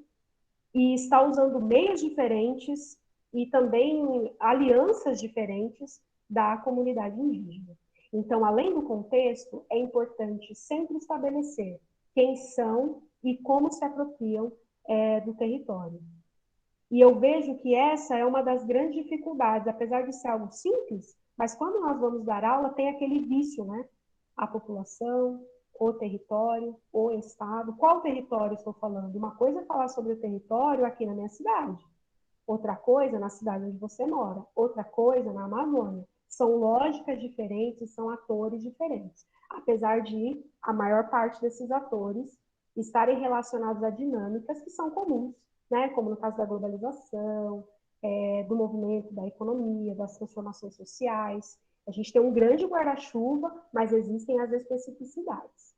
e está usando meios diferentes e também alianças diferentes da comunidade indígena. Então, além do contexto, é importante sempre estabelecer quem são e como se apropriam do território. E eu vejo que essa é uma das grandes dificuldades, apesar de ser algo simples, mas quando nós vamos dar aula, tem aquele vício, né? A população, o território, o estado. Qual território estou falando? Uma coisa é falar sobre o território aqui na minha cidade, outra coisa na cidade onde você mora, outra coisa na Amazônia. São lógicas diferentes, são atores diferentes, apesar de a maior parte desses atores estarem relacionados a dinâmicas que são comuns, né? Como no caso da globalização, do movimento da economia, das transformações sociais. A gente tem um grande guarda-chuva, mas existem as especificidades.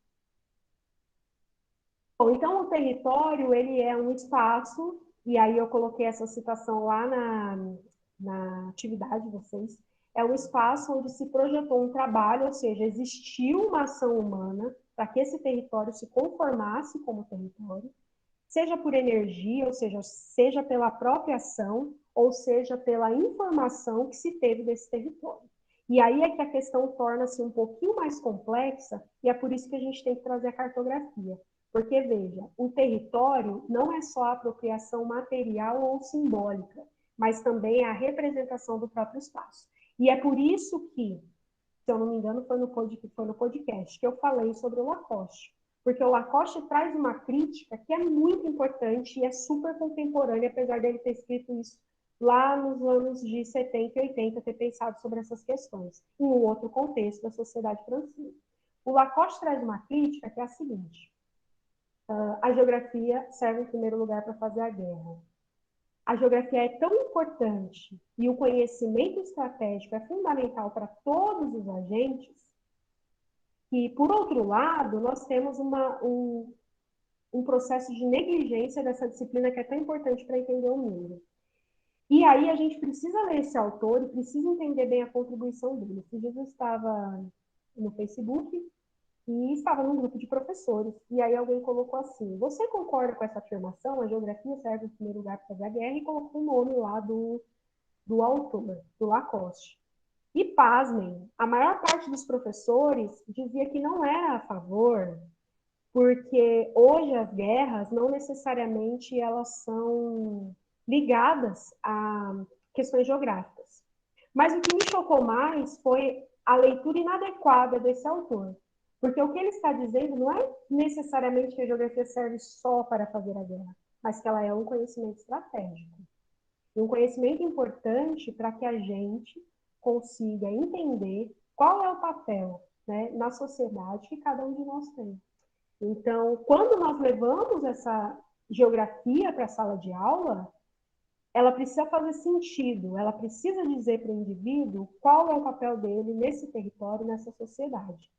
Bom, então o território, ele é um espaço, e aí eu coloquei essa citação lá na atividade de vocês, é um espaço onde se projetou um trabalho, ou seja, existiu uma ação humana para que esse território se conformasse como território, seja por energia, ou seja pela própria ação, ou seja pela informação que se teve desse território. E aí é que a questão torna-se um pouquinho mais complexa, e é por isso que a gente tem que trazer a cartografia. Porque, veja, o território não é só a apropriação material ou simbólica, mas também a representação do próprio espaço. E é por isso que, se eu não me engano, foi no podcast que eu falei sobre o Lacoste. Porque o Lacoste traz uma crítica que é muito importante e é super contemporânea, apesar dele ter escrito isso lá nos anos de 70 e 80, ter pensado sobre essas questões, em um outro contexto da sociedade francesa. O Lacoste traz uma crítica que é a seguinte: a geografia serve em primeiro lugar para fazer a guerra. A geografia é tão importante e o conhecimento estratégico é fundamental para todos os agentes que, por outro lado, nós temos um processo de negligência dessa disciplina que é tão importante para entender o mundo. E aí a gente precisa ler esse autor e precisa entender bem a contribuição dele. Esse dia eu estava no Facebook e estava num grupo de professores, e aí alguém colocou assim: você concorda com essa afirmação? A geografia serve em primeiro lugar para fazer a guerra, e colocou o nome lá do autor, do Lacoste. E pasmem, a maior parte dos professores dizia que não era a favor, porque hoje as guerras não necessariamente elas são ligadas a questões geográficas. Mas o que me chocou mais foi a leitura inadequada desse autor. Porque o que ele está dizendo não é necessariamente que a geografia serve só para fazer a guerra, mas que ela é um conhecimento estratégico. E um conhecimento importante para que a gente consiga entender qual é o papel, né, na sociedade que cada um de nós tem. Então, quando nós levamos essa geografia para a sala de aula, ela precisa fazer sentido, ela precisa dizer para o indivíduo qual é o papel dele nesse território, nessa sociedade.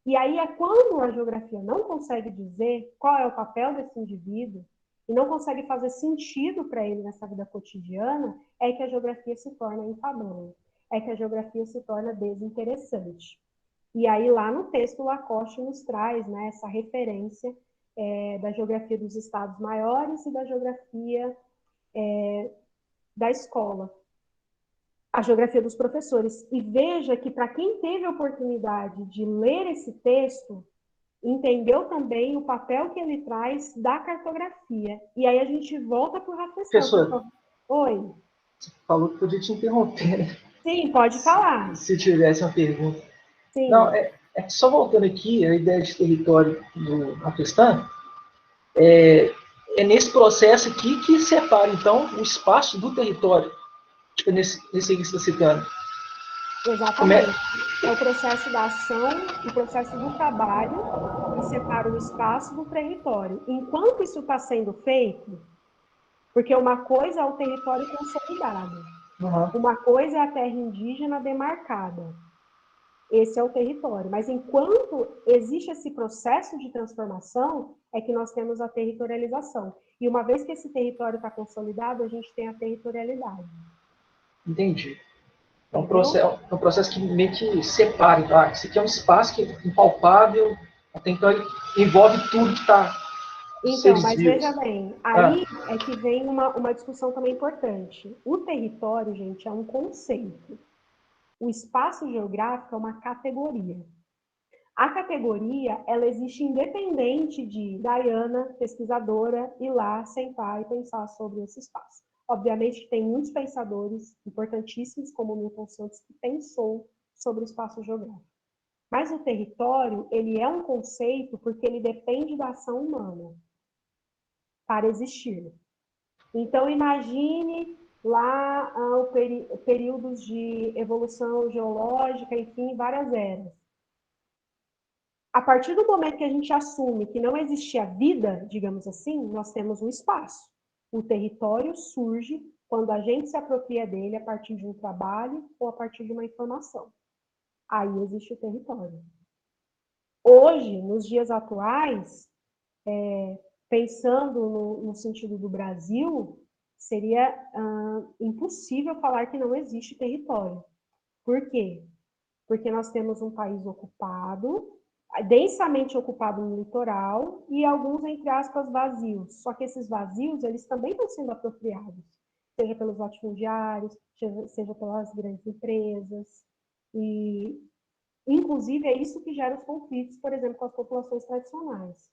E aí é quando a geografia não consegue dizer qual é o papel desse indivíduo e não consegue fazer sentido para ele nessa vida cotidiana, é que a geografia se torna enfadonha, é que a geografia se torna desinteressante. E aí lá no texto Lacoste nos traz, né, essa referência da geografia dos estados maiores e da geografia da escola, a geografia dos professores. E veja que para quem teve a oportunidade de ler esse texto, entendeu também o papel que ele traz da cartografia. E aí a gente volta para o Rafael. Professor, oi. Você falou que podia te interromper, né? Sim, pode falar. Se tivesse uma pergunta. Sim. Não, só voltando aqui, a ideia de território do Afeganistão, é nesse processo aqui que separa, então, o espaço do território, nesse que você está citando. Exatamente. É o processo da ação, o processo do trabalho, que separa o espaço do território. Enquanto isso está sendo feito, porque uma coisa é o território consolidado, uma coisa é a terra indígena demarcada. Esse é o território. Mas enquanto existe esse processo de transformação, é que nós temos a territorialização. E uma vez que esse território está consolidado, a gente tem a territorialidade. Entendi. É um processo que meio que separa, tá? Isso aqui é um espaço que é impalpável, então ele envolve tudo que está Então, mas veja bem, aí é que vem uma discussão também importante. O território, gente, é um conceito. O espaço geográfico é uma categoria. A categoria, ela existe independente de Diana, pesquisadora, ir lá, sentar e pensar sobre esse espaço. Obviamente que tem muitos pensadores importantíssimos, como Milton Santos, que pensou sobre o espaço geográfico. Mas o território, ele é um conceito porque ele depende da ação humana para existir. Então, imagine lá períodos de evolução geológica, enfim, várias eras. A partir do momento que a gente assume que não existia vida, digamos assim, nós temos um espaço. O território surge quando a gente se apropria dele a partir de um trabalho ou a partir de uma informação. Aí existe o território. Hoje, nos dias atuais, pensando no sentido do Brasil, seria impossível falar que não existe território. Por quê? Porque nós temos um país ocupado, densamente ocupado no litoral, e alguns, entre aspas, vazios. Só que esses vazios, eles também estão sendo apropriados, seja pelos latifundiários, seja pelas grandes empresas, e, inclusive, é isso que gera os conflitos, por exemplo, com as populações tradicionais.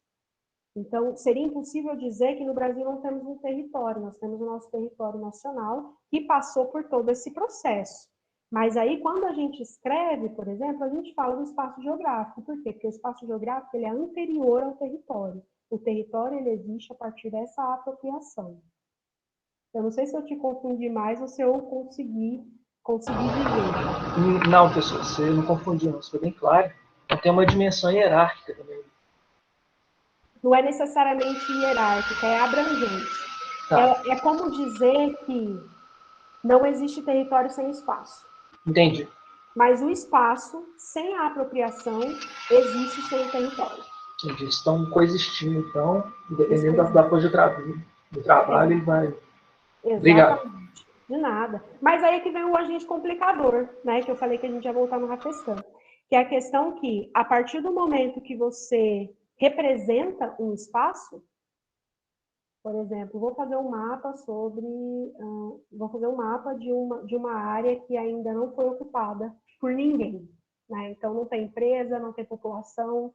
Então, seria impossível dizer que no Brasil não temos um território, nós temos o nosso território nacional, que passou por todo esse processo. Mas aí, quando a gente escreve, por exemplo, a gente fala do espaço geográfico. Por quê? Porque o espaço geográfico ele é anterior ao território. O território ele existe a partir dessa apropriação. Eu não sei se eu te confundi mais ou se eu consegui dizer. Não, professor, você não confundiu, não. Isso foi bem claro. Tem uma dimensão hierárquica também. Não é necessariamente hierárquica, é abrangente. Tá. É como dizer que não existe território sem espaço. Entendi. Mas o espaço, sem a apropriação, existe sem o território. Entendi. Estão coexistindo, então, dependendo da força do trabalho, ele vai... Exatamente. Obrigado. De nada. Mas aí é que vem o agente complicador, né? Que eu falei que a gente ia voltar no Rafestan. Que é a questão que, a partir do momento que você representa um espaço, por exemplo, vou fazer um mapa de uma área que ainda não foi ocupada por ninguém, né? Então não tem empresa, não tem população,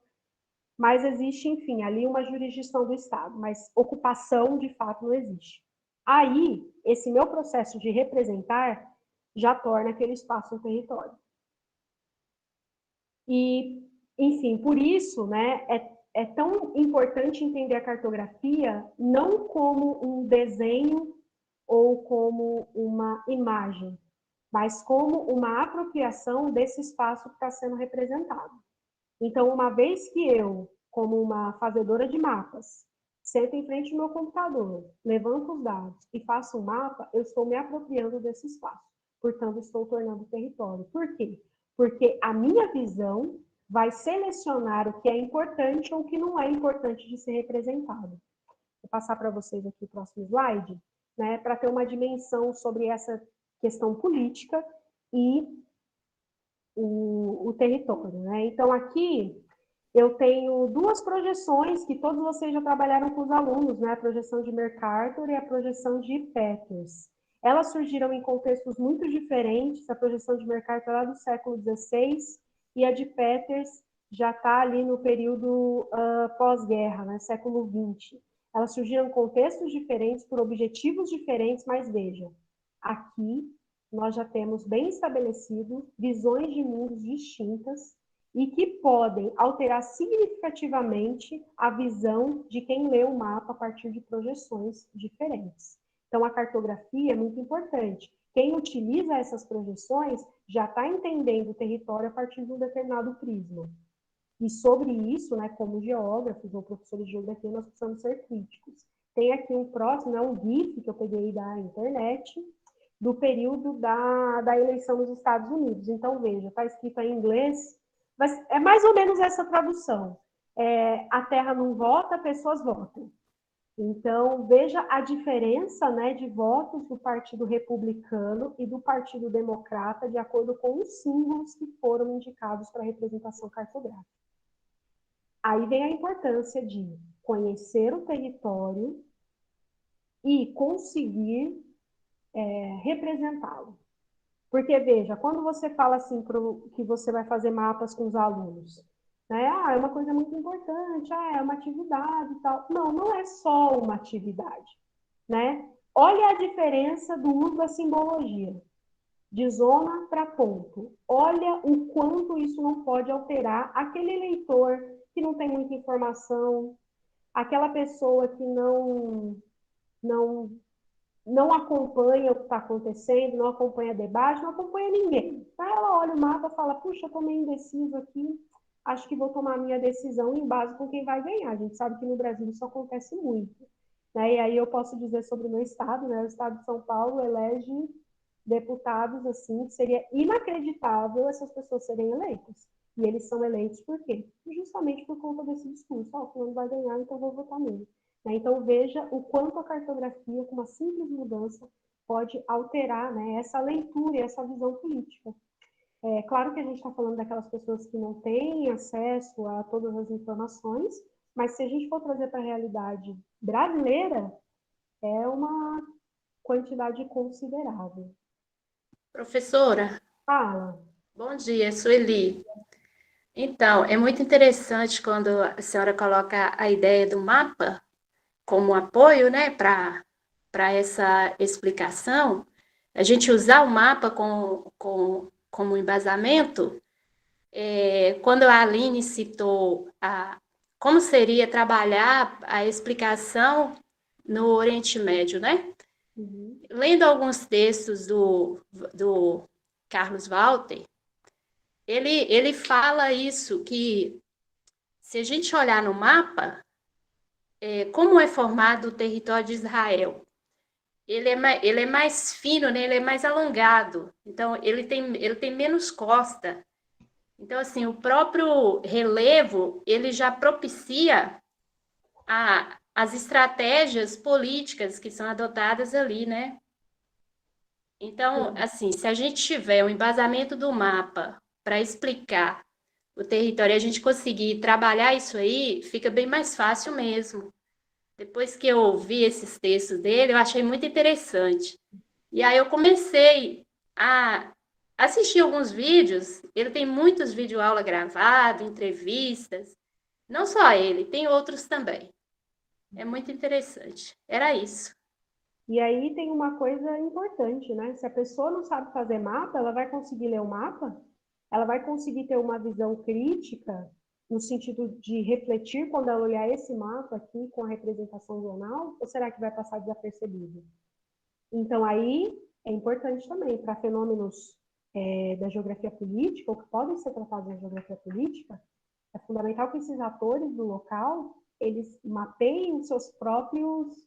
mas existe, enfim, ali uma jurisdição do Estado, mas ocupação de fato não existe. Aí, esse meu processo de representar já torna aquele espaço um território. E, enfim, por isso, né, é tão importante entender a cartografia não como um desenho ou como uma imagem, mas como uma apropriação desse espaço que está sendo representado. Então, uma vez que eu, como uma fazedora de mapas, sento em frente ao meu computador, levanto os dados e faço um mapa, eu estou me apropriando desse espaço. Portanto, estou tornando território. Por quê? Porque a minha visão vai selecionar o que é importante ou o que não é importante de ser representado. Vou passar para vocês aqui o próximo slide, né, para ter uma dimensão sobre essa questão política e o território, né? Então, aqui eu tenho duas projeções que todos vocês já trabalharam com os alunos, né? A projeção de Mercator e a projeção de Peters. Elas surgiram em contextos muito diferentes. A projeção de Mercator é lá do século XVI e a de Peters já está ali no período pós-guerra, né? Século XX. Elas surgiram em contextos diferentes, por objetivos diferentes, mas vejam, aqui nós já temos bem estabelecido visões de mundos distintas e que podem alterar significativamente a visão de quem lê o mapa a partir de projeções diferentes. Então, a cartografia é muito importante. Quem utiliza essas projeções já está entendendo o território a partir de um determinado prisma. E sobre isso, né, como geógrafos ou professores de geografia, nós precisamos ser críticos. Tem aqui um próximo, né, um GIF que eu peguei da internet, do período da eleição nos Estados Unidos. Então, veja, está escrito em inglês, mas é mais ou menos essa tradução. A terra não vota, pessoas votam. Então, veja a diferença, né, de votos do Partido Republicano e do Partido Democrata, de acordo com os símbolos que foram indicados para a representação cartográfica. Aí vem a importância de conhecer o território e conseguir representá-lo. Porque, veja, quando você fala assim que você vai fazer mapas com os alunos, né? É uma coisa muito importante, é uma atividade e tal. Não, não é só uma atividade, né? Olha a diferença do uso da simbologia, de zona para ponto. Olha o quanto isso não pode alterar aquele eleitor que não tem muita informação, aquela pessoa que não acompanha o que está acontecendo, não acompanha debate, não acompanha ninguém. Aí ela olha o mapa e fala, puxa, eu estou meio indeciso aqui, acho que vou tomar a minha decisão em base com quem vai ganhar. A gente sabe que no Brasil isso acontece muito. Né? E aí eu posso dizer sobre o meu estado, né? O estado de São Paulo elege deputados, assim, que seria inacreditável essas pessoas serem eleitas. E eles são eleitos por quê? Justamente por conta desse discurso. O fulano vai ganhar, então vou votar nele. Então, veja o quanto a cartografia, com uma simples mudança, pode alterar, né, essa leitura e essa visão política. É claro que a gente está falando daquelas pessoas que não têm acesso a todas as informações, mas se a gente for trazer para a realidade brasileira, é uma quantidade considerável. Professora, Fala. bom dia, Sueli. Então, é muito interessante quando a senhora coloca a ideia do mapa como apoio, né, para essa explicação, a gente usar o mapa como embasamento. Quando a Aline citou como seria trabalhar a explicação no Oriente Médio, né? Uhum. Lendo alguns textos do Carlos Walter, ele fala isso, que se a gente olhar no mapa, como é formado o território de Israel? Ele é mais fino, né? Ele é mais alongado. Então, ele tem menos costa. Então, assim, o próprio relevo, ele já propicia as estratégias políticas que são adotadas ali, né? Então, assim, se a gente tiver um embasamento do mapa para explicar o território e a gente conseguir trabalhar isso aí, fica bem mais fácil mesmo. Depois que eu ouvi esses textos dele, eu achei muito interessante. E aí eu comecei a assistir alguns vídeos. Ele tem muitos videoaula gravados, entrevistas. Não só ele, tem outros também. É muito interessante. Era isso. E aí tem uma coisa importante, né? Se a pessoa não sabe fazer mapa, ela vai conseguir ler o mapa? Ela vai conseguir ter uma visão crítica no sentido de refletir quando ela olhar esse mapa aqui com a representação jornal? Ou será que vai passar desapercebido? Então, aí é importante também, para fenômenos da geografia política, ou que podem ser tratados na geografia política, é fundamental que esses atores do local, eles mapeiem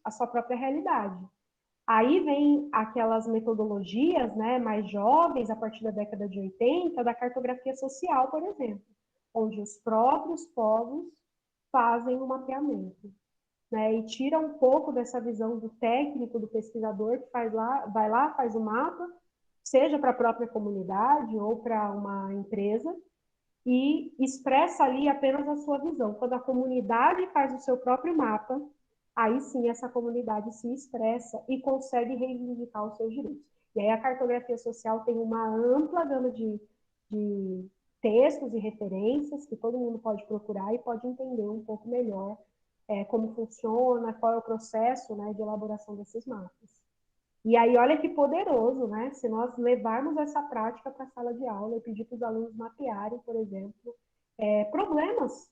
a sua própria realidade. Aí vem aquelas metodologias, né, mais jovens, a partir da década de 80, da cartografia social, por exemplo, onde os próprios povos fazem o mapeamento, né, e tira um pouco dessa visão do técnico, do pesquisador, que vai lá, faz o mapa, seja para a própria comunidade ou para uma empresa, e expressa ali apenas a sua visão. Quando a comunidade faz o seu próprio mapa, aí sim essa comunidade se expressa e consegue reivindicar os seus direitos. E aí a cartografia social tem uma ampla gama de textos e referências que todo mundo pode procurar e pode entender um pouco melhor como funciona, qual é o processo, né, de elaboração desses mapas. E aí, olha que poderoso, né? Se nós levarmos essa prática para a sala de aula e pedir para os alunos mapearem, por exemplo, problemas,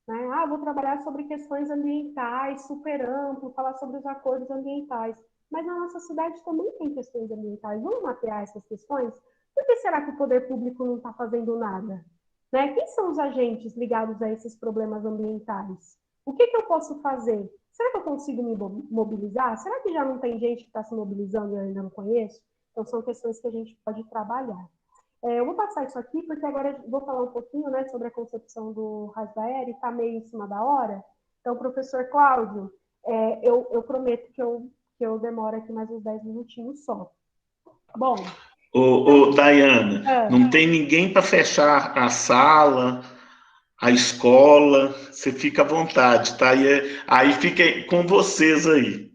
né? Vou trabalhar sobre questões ambientais, super amplo, falar sobre os acordos ambientais. Mas na nossa cidade também tem questões ambientais. Vamos mapear essas questões? Por que será que o poder público não está fazendo nada? Né? Quem são os agentes ligados a esses problemas ambientais? O que eu posso fazer? Será que eu consigo me mobilizar? Será que já não tem gente que está se mobilizando e eu ainda não conheço? Então, são questões que a gente pode trabalhar. Eu vou passar isso aqui, porque agora eu vou falar um pouquinho, né, sobre a concepção do Rasdaer, e está meio em cima da hora. Então, professor Cláudio, eu prometo que eu demoro aqui mais uns 10 minutinhos só. Bom... Daiane, não tem ninguém para fechar a sala, a escola, você fica à vontade, tá? Aí fica com vocês aí.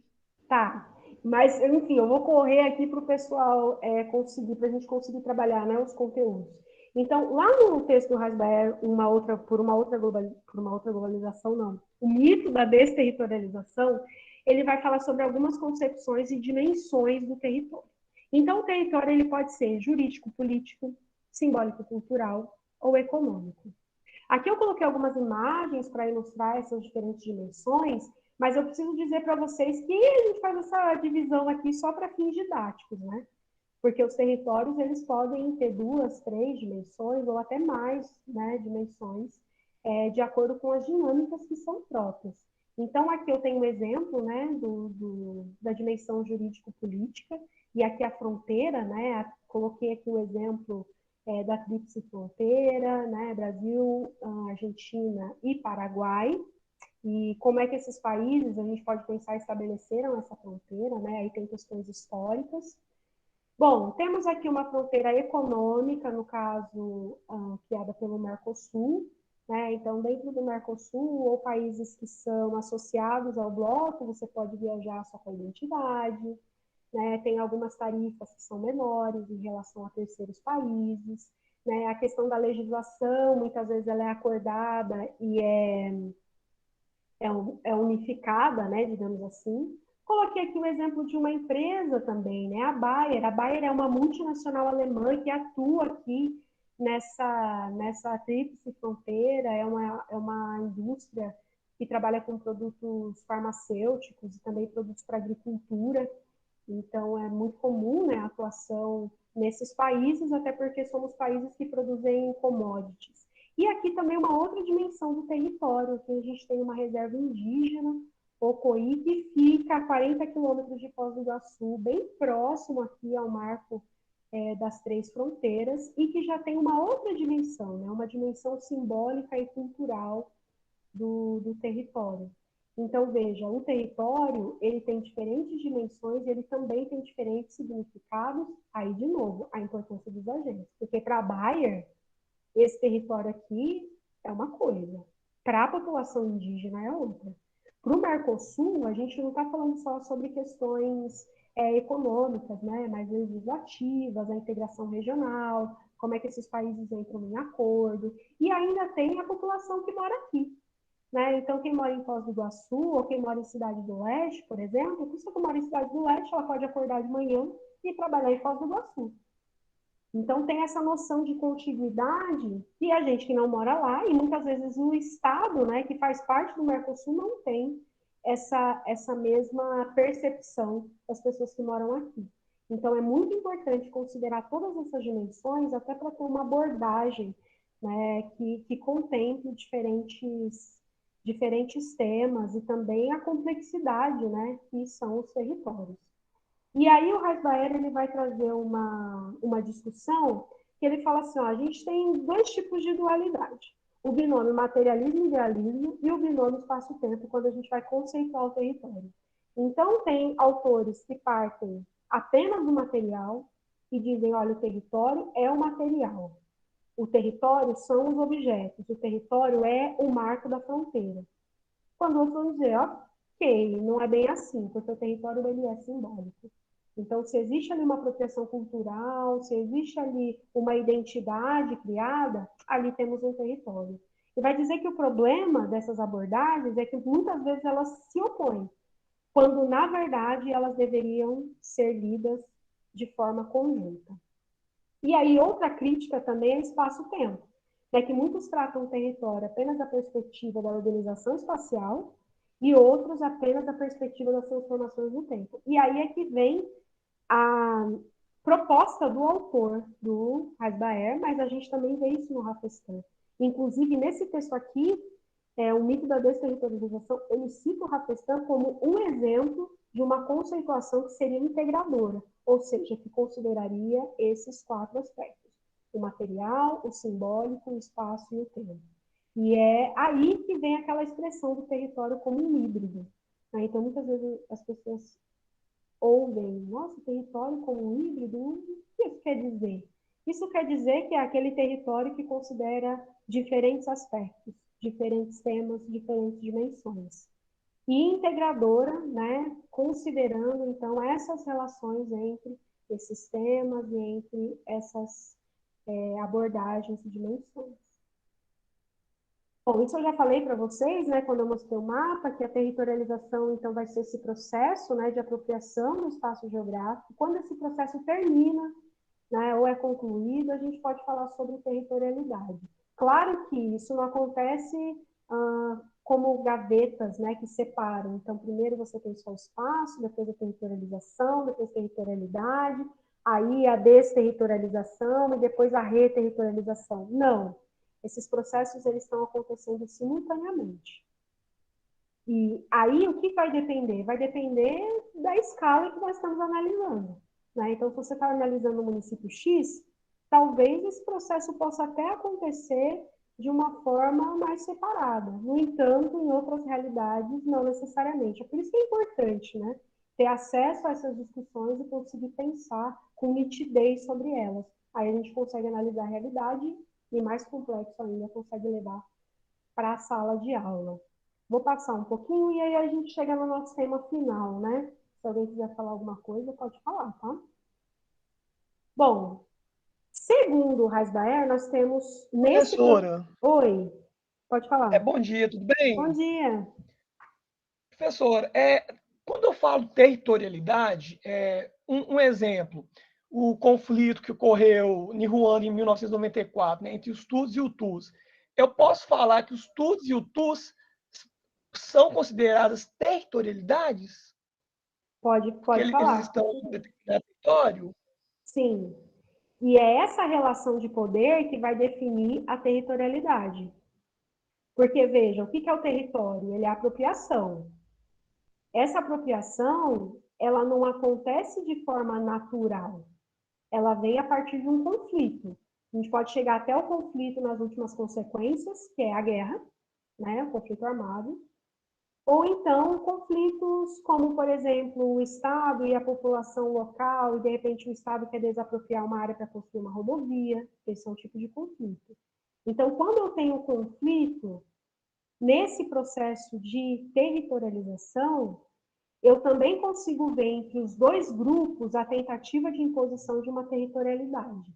Tá, mas enfim, eu vou correr aqui para o pessoal conseguir, para a gente conseguir trabalhar, né, os conteúdos. Então, lá no texto do Hasbaer, por uma outra globalização, não. O mito da desterritorialização, ele vai falar sobre algumas concepções e dimensões do território. Então, o território ele pode ser jurídico, político, simbólico, cultural ou econômico. Aqui eu coloquei algumas imagens para ilustrar essas diferentes dimensões, mas eu preciso dizer para vocês que a gente faz essa divisão aqui só para fins didáticos, né? Porque os territórios, eles podem ter 2, 3 dimensões, ou até mais, né, dimensões, de acordo com as dinâmicas que são próprias. Então, aqui eu tenho um exemplo, né, da dimensão jurídico-política, e aqui a fronteira, né, coloquei aqui o exemplo da tríplice fronteira, né, Brasil, Argentina e Paraguai, e como é que esses países, a gente pode pensar, estabeleceram essa fronteira, né, aí tem questões históricas. Bom, temos aqui uma fronteira econômica, no caso, criada pelo Mercosul, né, então dentro do Mercosul, ou países que são associados ao bloco, você pode viajar só com a identidade, né, tem algumas tarifas que são menores em relação a terceiros países, né, a questão da legislação, muitas vezes ela é acordada e é unificada, né, digamos assim. Coloquei aqui o exemplo de uma empresa também, né, a Bayer. A Bayer é uma multinacional alemã que atua aqui nessa tríplice fronteira, é uma indústria que trabalha com produtos farmacêuticos e também produtos para agricultura. Então, é muito comum, né, a atuação nesses países, até porque somos países que produzem commodities. E aqui também uma outra dimensão do território, que a gente tem uma reserva indígena, Ocoí, que fica a 40 quilômetros de Foz do Iguaçu, bem próximo aqui ao marco das três fronteiras, e que já tem uma outra dimensão, né, uma dimensão simbólica e cultural do território. Então, veja, o território, ele tem diferentes dimensões e ele também tem diferentes significados. Aí, de novo, a importância dos agentes. Porque para a Bayer, esse território aqui é uma coisa. Para a população indígena é outra. Para o Mercosul, a gente não está falando só sobre questões econômicas, né, mas legislativas, a integração regional, como é que esses países entram em acordo. E ainda tem a população que mora aqui. Né? Então, quem mora em Foz do Iguaçu ou quem mora em Cidade do Leste, por exemplo, a pessoa que mora em Cidade do Leste, ela pode acordar de manhã e trabalhar em Foz do Iguaçu. Então, tem essa noção de contiguidade que a gente que não mora lá, e muitas vezes o Estado, né, que faz parte do Mercosul, não tem essa mesma percepção das pessoas que moram aqui. Então, é muito importante considerar todas essas dimensões, até para ter uma abordagem, né, que contemple diferentes temas e também a complexidade, né, que são os territórios. E aí o Hasbaer, ele vai trazer uma discussão que ele fala assim, ó, a gente tem 2 tipos de dualidade, o binômio materialismo-idealismo e o binômio espaço-tempo, quando a gente vai conceituar o território. Então, tem autores que partem apenas do material e dizem, olha, o território é o material. O território são os objetos, o território é o marco da fronteira. Quando outros vão dizer, ok, não é bem assim, porque o território ele é simbólico. Então, se existe ali uma apropriação cultural, se existe ali uma identidade criada, ali temos um território. E vai dizer que o problema dessas abordagens é que muitas vezes elas se opõem, quando, na verdade, elas deveriam ser lidas de forma conjunta. E aí, outra crítica também é espaço-tempo, né, que muitos tratam o território apenas da perspectiva da organização espacial e outros apenas da perspectiva das transformações no tempo. E aí é que vem a proposta do autor, do Hasbaer, mas a gente também vê isso no Rafestan. Inclusive, nesse texto aqui, o mito da desterritorialização, ele cita o Rafestan como um exemplo de uma conceituação que seria integradora, ou seja, que consideraria esses 4 aspectos: o material, o simbólico, o espaço e o tempo. E é aí que vem aquela expressão do território como um híbrido. Né? Então, muitas vezes as pessoas ouvem, nossa, território como um híbrido, o que isso quer dizer? Isso quer dizer que é aquele território que considera diferentes aspectos, diferentes temas, diferentes dimensões. E integradora, né, considerando, então, essas relações entre esses temas e entre essas abordagens e dimensões. Bom, isso eu já falei para vocês, né, quando eu mostrei o mapa, que a territorialização, então, vai ser esse processo, né, de apropriação do espaço geográfico. Quando esse processo termina, né, ou é concluído, a gente pode falar sobre territorialidade. Claro que isso não acontece como gavetas, né, que separam. Então, primeiro você tem só o espaço, depois a territorialização, depois a territorialidade, aí a desterritorialização e depois a reterritorialização. Não. Esses processos, eles estão acontecendo simultaneamente. E aí, o que vai depender? Vai depender da escala que nós estamos analisando. Né? Então, se você está analisando o município X, talvez esse processo possa até acontecer de uma forma mais separada. No entanto, em outras realidades, não necessariamente. É por isso que é importante, né, ter acesso a essas discussões e conseguir pensar com nitidez sobre elas. Aí a gente consegue analisar a realidade e, mais complexo ainda, consegue levar para a sala de aula. Vou passar um pouquinho e aí a gente chega no nosso tema final, né? Se alguém quiser falar alguma coisa, pode falar, tá? Bom, segundo o Heisbaer, nós temos nesse... Professora. Oi, pode falar. Bom dia, tudo bem? Bom dia. Professor, quando eu falo territorialidade, um exemplo, o conflito que ocorreu em Ruanda em 1994, né, entre os Tutsis e os Hutus. Eu posso falar que os Tutsis e os Hutus são consideradas territorialidades? Pode Porque falar. Eles estão em determinado território? Sim. E é essa relação de poder que vai definir a territorialidade. Porque, veja, o que é o território? Ele é a apropriação. Essa apropriação, ela não acontece de forma natural. Ela vem a partir de um conflito. A gente pode chegar até o conflito nas últimas consequências, que é a guerra, né, o conflito armado, ou então conflitos como, por exemplo, o Estado e a população local, e de repente o Estado quer desapropriar uma área para construir uma rodovia. Esse é um tipo de conflito. Então, quando eu tenho conflito, nesse processo de territorialização, eu também consigo ver entre os dois grupos a tentativa de imposição de uma territorialidade.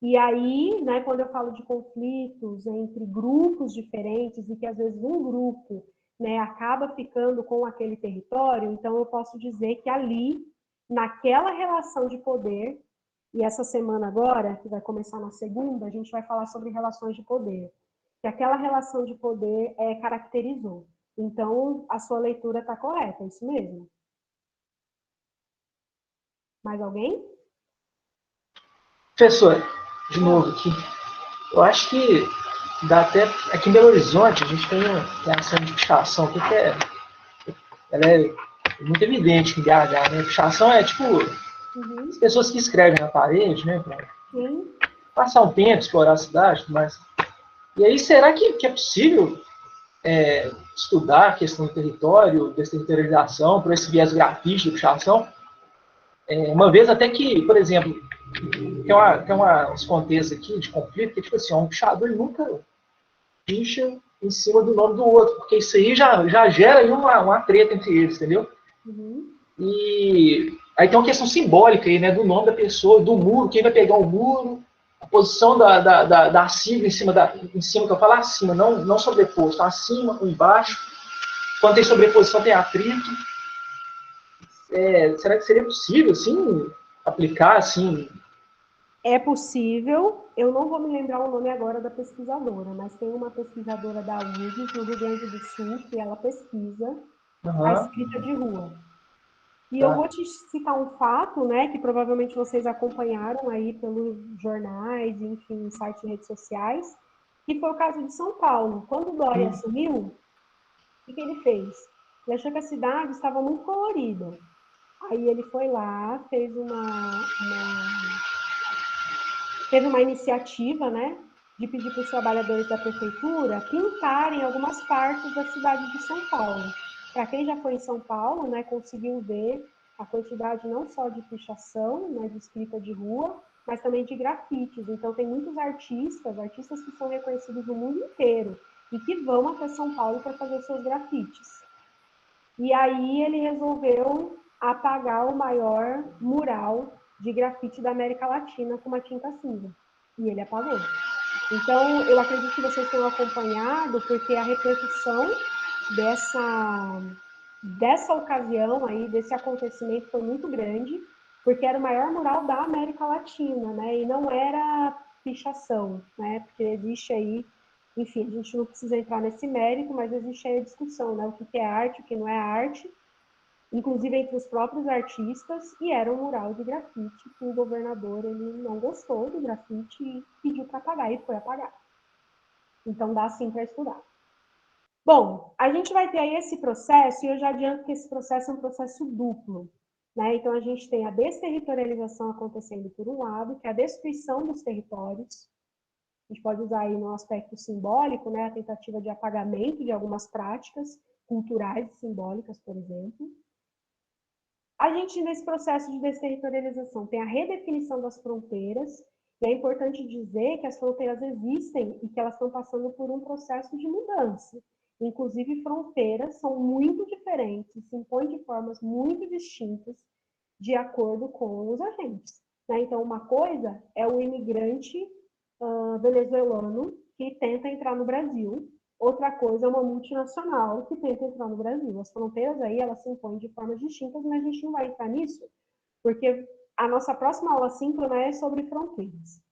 E aí, né, quando eu falo de conflitos entre grupos diferentes e que às vezes um grupo, né, acaba ficando com aquele território, então eu posso dizer que ali, naquela relação de poder, e essa semana agora, que vai começar na segunda, a gente vai falar sobre relações de poder, que aquela relação de poder caracterizou. Então, a sua leitura está correta, é isso mesmo? Mais alguém? Professor, de novo aqui. Eu acho que dá até... Aqui em Belo Horizonte, a gente tem a ação de pichação aqui, ela é muito evidente em BH, né? Pichação é tipo as pessoas que escrevem na parede, né? Para passar um tempo, explorar a cidade, mas... E aí, será que é possível estudar a questão do território, desterritorialização, por esse viés grafite de pichação? Uma vez até que, por exemplo, tem uns contextos aqui de conflito que, tipo assim, um pichador nunca picha em cima do nome do outro, porque isso aí já gera aí uma treta entre eles, entendeu? E aí tem uma questão simbólica aí, né, do nome da pessoa, do muro, quem vai pegar o muro, a posição da sigla em cima que eu falo acima, não sobreposto, acima ou embaixo. Quando tem sobreposição tem atrito. Será que seria possível, assim, aplicar, assim? É possível. Eu não vou me lembrar o nome agora da pesquisadora, mas tem uma pesquisadora da URGS, no Rio Grande do Sul, que ela pesquisa a escrita de rua. E eu vou te citar um fato, né, que provavelmente vocês acompanharam aí pelos jornais, enfim, sites e redes sociais, que foi o caso de São Paulo. Quando o Dória assumiu, o que ele fez? Ele achou que a cidade estava muito colorida. Aí ele foi lá, teve uma iniciativa, né, de pedir para os trabalhadores da prefeitura pintarem algumas partes da cidade de São Paulo. Para quem já foi em São Paulo, né, conseguiu ver a quantidade não só de pichação, né, de escrita de rua, mas também de grafites. Então, tem muitos artistas que são reconhecidos no mundo inteiro e que vão até São Paulo para fazer seus grafites. E aí ele resolveu apagar o maior mural de grafite da América Latina com uma tinta cinza. E ele apagou. Então, eu acredito que vocês tenham acompanhado, porque a repercussão dessa ocasião aí, desse acontecimento foi muito grande, porque era o maior mural da América Latina, né? E não era pichação, né? Porque existe aí, enfim, a gente não precisa entrar nesse mérito, mas existe aí a discussão, né? O que é arte, o que não é arte, inclusive entre os próprios artistas, e era um mural de grafite que o governador ele não gostou do grafite e pediu para apagar, e foi apagar. Então dá sim para estudar. Bom, a gente vai ter aí esse processo, e eu já adianto que esse processo é um processo duplo. Né? Então, a gente tem a desterritorialização acontecendo por um lado, que é a destruição dos territórios. A gente pode usar aí no aspecto simbólico, né? A tentativa de apagamento de algumas práticas culturais e simbólicas, por exemplo. A gente, nesse processo de desterritorialização, tem a redefinição das fronteiras, e é importante dizer que as fronteiras existem e que elas estão passando por um processo de mudança. Inclusive, fronteiras são muito diferentes, se impõem de formas muito distintas de acordo com os agentes. Né? Então, uma coisa é o imigrante venezuelano que tenta entrar no Brasil, outra coisa é uma multinacional que tenta entrar no Brasil. As fronteiras aí, elas se impõem de formas distintas, mas a gente não vai entrar nisso, porque a nossa próxima aula síncrona é sobre fronteiras.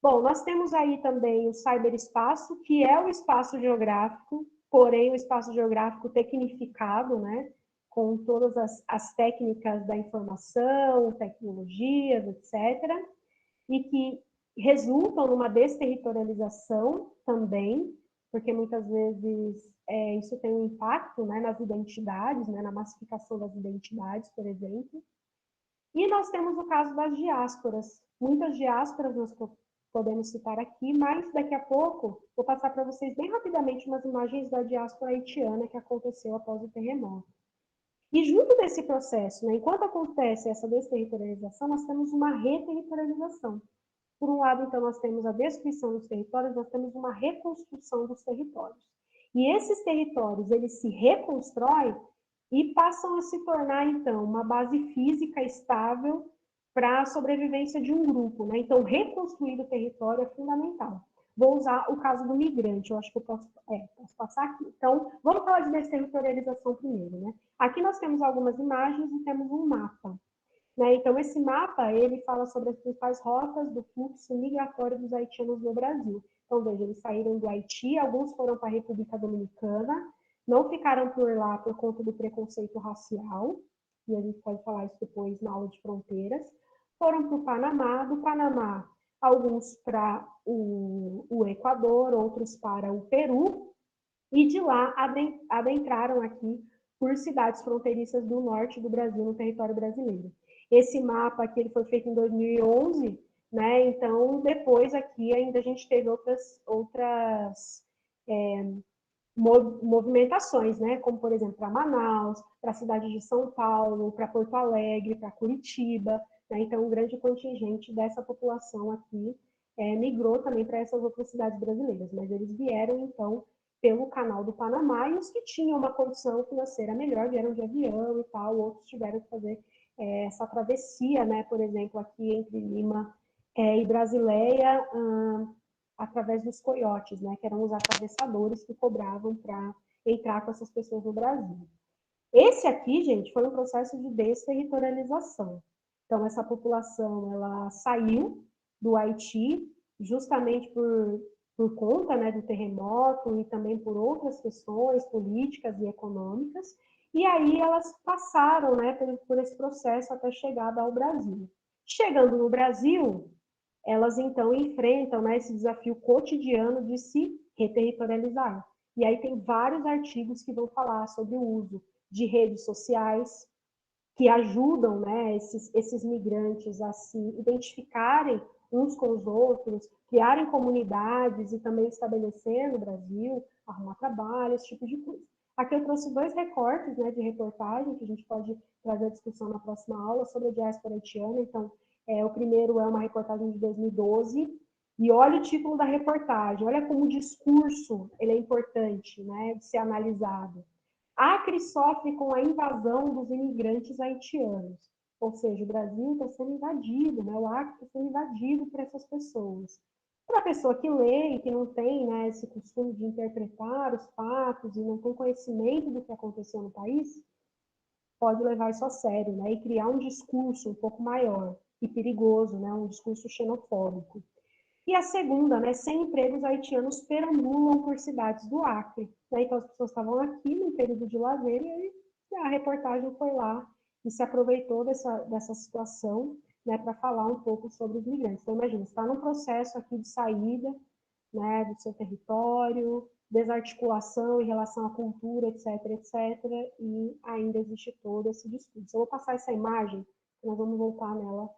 Bom, nós temos aí também o cyberespaço, que é o espaço geográfico, porém o espaço geográfico tecnificado, né? Com todas as técnicas da informação, tecnologias, etc., e que resultam numa desterritorialização também, porque muitas vezes isso tem um impacto, né, nas identidades, né, na massificação das identidades, por exemplo. E nós temos o caso das diásporas. Muitas diásporas nós podemos citar aqui, mas daqui a pouco vou passar para vocês bem rapidamente umas imagens da diáspora haitiana que aconteceu após o terremoto. E junto desse processo, né, enquanto acontece essa desterritorialização, nós temos uma reterritorialização. Por um lado, então, nós temos a destruição dos territórios, nós temos uma reconstrução dos territórios. E esses territórios, eles se reconstroem e passam a se tornar, então, uma base física estável para a sobrevivência de um grupo. Né? Então, reconstruir o território é fundamental. Vou usar o caso do migrante, eu acho que eu posso passar aqui. Então, vamos falar de desterritorialização primeiro. Né? Aqui nós temos algumas imagens e temos um mapa. Né? Então, esse mapa, ele fala sobre as principais rotas do fluxo migratório dos haitianos no Brasil. Então, veja, eles saíram do Haiti, alguns foram para a República Dominicana, não ficaram por lá por conta do preconceito racial, e a gente pode falar isso depois na aula de fronteiras. Foram para o Panamá, do Panamá, alguns para o Equador, outros para o Peru, e de lá adentraram aqui por cidades fronteiriças do norte do Brasil, no território brasileiro. Esse mapa aqui ele foi feito em 2011, né? Então, depois aqui ainda a gente teve outras movimentações, né? Como, por exemplo, para Manaus, para a cidade de São Paulo, para Porto Alegre, para Curitiba. Né? Então, um grande contingente dessa população aqui migrou também para essas outras cidades brasileiras. Mas eles vieram, então, pelo canal do Panamá, e os que tinham uma condição financeira melhor vieram de avião e tal, outros tiveram que fazer essa travessia, né? Por exemplo, aqui entre Lima e Brasileia, através dos coiotes, né? Que eram os atravessadores que cobravam para entrar com essas pessoas no Brasil. Esse aqui, gente, foi um processo de desterritorialização. Então, essa população, ela saiu do Haiti justamente por conta, né, do terremoto e também por outras questões políticas e econômicas, e aí elas passaram, né, por esse processo até chegada ao Brasil. Chegando no Brasil, elas então enfrentam, né, esse desafio cotidiano de se reterritorializar. E aí tem vários artigos que vão falar sobre o uso de redes sociais, que ajudam, né, esses migrantes a se identificarem uns com os outros, criarem comunidades e também estabelecer no Brasil, arrumar trabalho, esse tipo de coisa. Aqui eu trouxe 2 recortes, né, de reportagem, que a gente pode trazer a discussão na próxima aula sobre a diáspora haitiana. Então, O primeiro é uma reportagem de 2012, e olha o título da reportagem, olha como o discurso ele é importante, né, de ser analisado. Acre sofre com a invasão dos imigrantes haitianos, ou seja, o Brasil está sendo invadido, né, o Acre está sendo invadido por essas pessoas. Para a pessoa que lê e que não tem, né, esse costume de interpretar os fatos e não tem conhecimento do que aconteceu no país, pode levar isso a sério, né, e criar um discurso um pouco maior e perigoso, né, um discurso xenofóbico. E a segunda, né, sem empregos haitianos perambulam por cidades do Acre. Né? Então, as pessoas estavam aqui no período de lazer e a reportagem foi lá e se aproveitou dessa situação, né, para falar um pouco sobre os migrantes. Então, imagina, você está num processo aqui de saída, né, do seu território, desarticulação em relação à cultura, etc., etc., e ainda existe todo esse discurso. Eu vou passar essa imagem, nós vamos voltar nela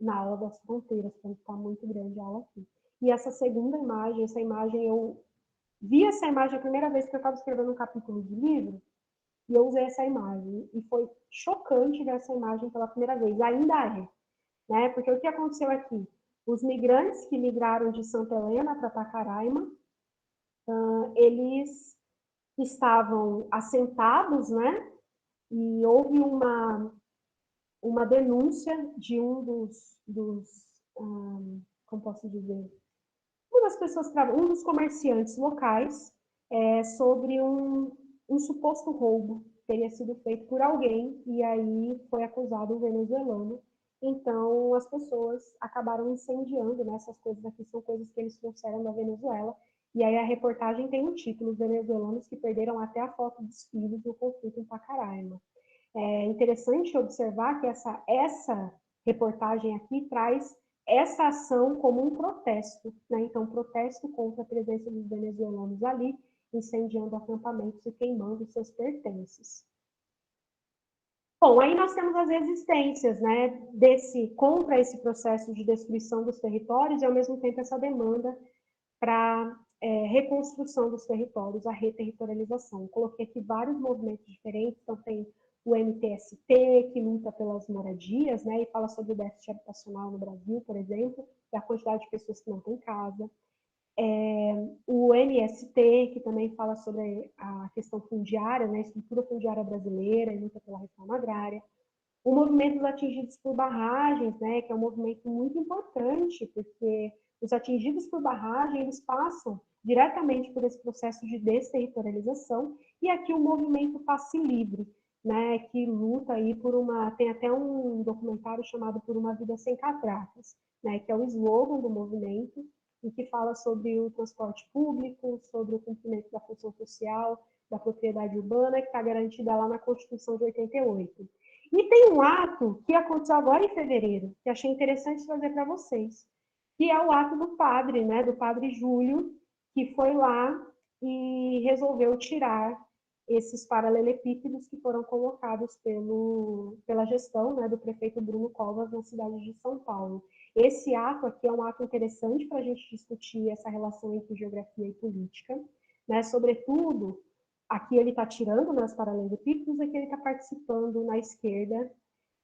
na aula das fronteiras, porque está muito grande a aula aqui. E essa segunda imagem, eu vi essa imagem a primeira vez que eu estava escrevendo um capítulo de livro, e eu usei essa imagem, e foi chocante ver essa imagem pela primeira vez, ainda é, né? Porque o que aconteceu aqui? Os migrantes que migraram de Santa Helena para Pacaraima, eles estavam assentados, né? E houve uma denúncia de um como posso dizer, um dos comerciantes locais, sobre um suposto roubo que teria sido feito por alguém, e aí foi acusado um venezuelano. Então, as pessoas acabaram incendiando, né? Essas coisas aqui são coisas que eles trouxeram da Venezuela, e aí a reportagem tem um título: Os venezuelanos que perderam até a foto dos filhos no conflito em Pacaraima. É interessante observar que essa reportagem aqui traz essa ação como um protesto, né? Então, protesto contra a presença dos venezuelanos ali, incendiando acampamentos e queimando seus pertences. Bom, aí nós temos as resistências, né, contra esse processo de destruição dos territórios e, ao mesmo tempo, essa demanda para reconstrução dos territórios, a reterritorialização. Coloquei aqui vários movimentos diferentes, então tem o MTST, que luta pelas moradias, né, e fala sobre o déficit habitacional no Brasil, por exemplo, e a quantidade de pessoas que não têm casa. O MST, que também fala sobre a questão fundiária, né, a estrutura fundiária brasileira e luta pela reforma agrária. O movimento dos atingidos por barragens, né, que é um movimento muito importante, porque os atingidos por barragem, eles passam diretamente por esse processo de desterritorialização, e aqui o movimento Passe Livre, né, que luta aí tem até um documentário chamado Por uma Vida Sem Catracas, né, que é o slogan do movimento, e que fala sobre o transporte público, sobre o cumprimento da função social, da propriedade urbana, que está garantida lá na Constituição de 88. E tem um ato que aconteceu agora em fevereiro, que achei interessante trazer para vocês, que é o ato do padre, né, do padre Júlio, que foi lá e resolveu tirar esses paralelepípedos que foram colocados pela gestão, né, do prefeito Bruno Covas na cidade de São Paulo. Esse ato aqui é um ato interessante para a gente discutir essa relação entre geografia e política, né, sobretudo, aqui ele está tirando, né, os paralelepípedos, aqui ele está participando na esquerda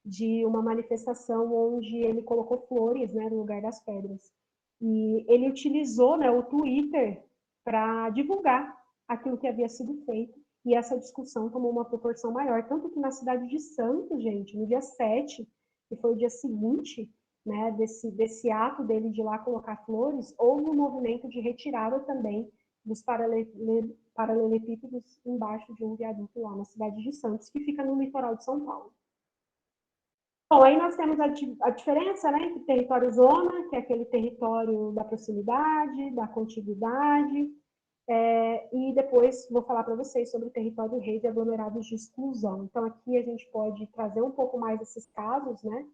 de uma manifestação onde ele colocou flores, né, no lugar das pedras. E ele utilizou, né, o Twitter para divulgar aquilo que havia sido feito, e essa discussão tomou uma proporção maior, tanto que na cidade de Santos, gente, no dia 7, que foi o dia seguinte, né, desse ato dele de ir lá colocar flores, houve um movimento de retirada também dos paralelepípedos embaixo de um viaduto lá na cidade de Santos, que fica no litoral de São Paulo. Bom, aí nós temos a diferença, né, entre território-zona, que é aquele território da proximidade, da contiguidade, e depois vou falar para vocês sobre o território-rede e aglomerados de exclusão. Então, aqui a gente pode trazer um pouco mais esses casos, né,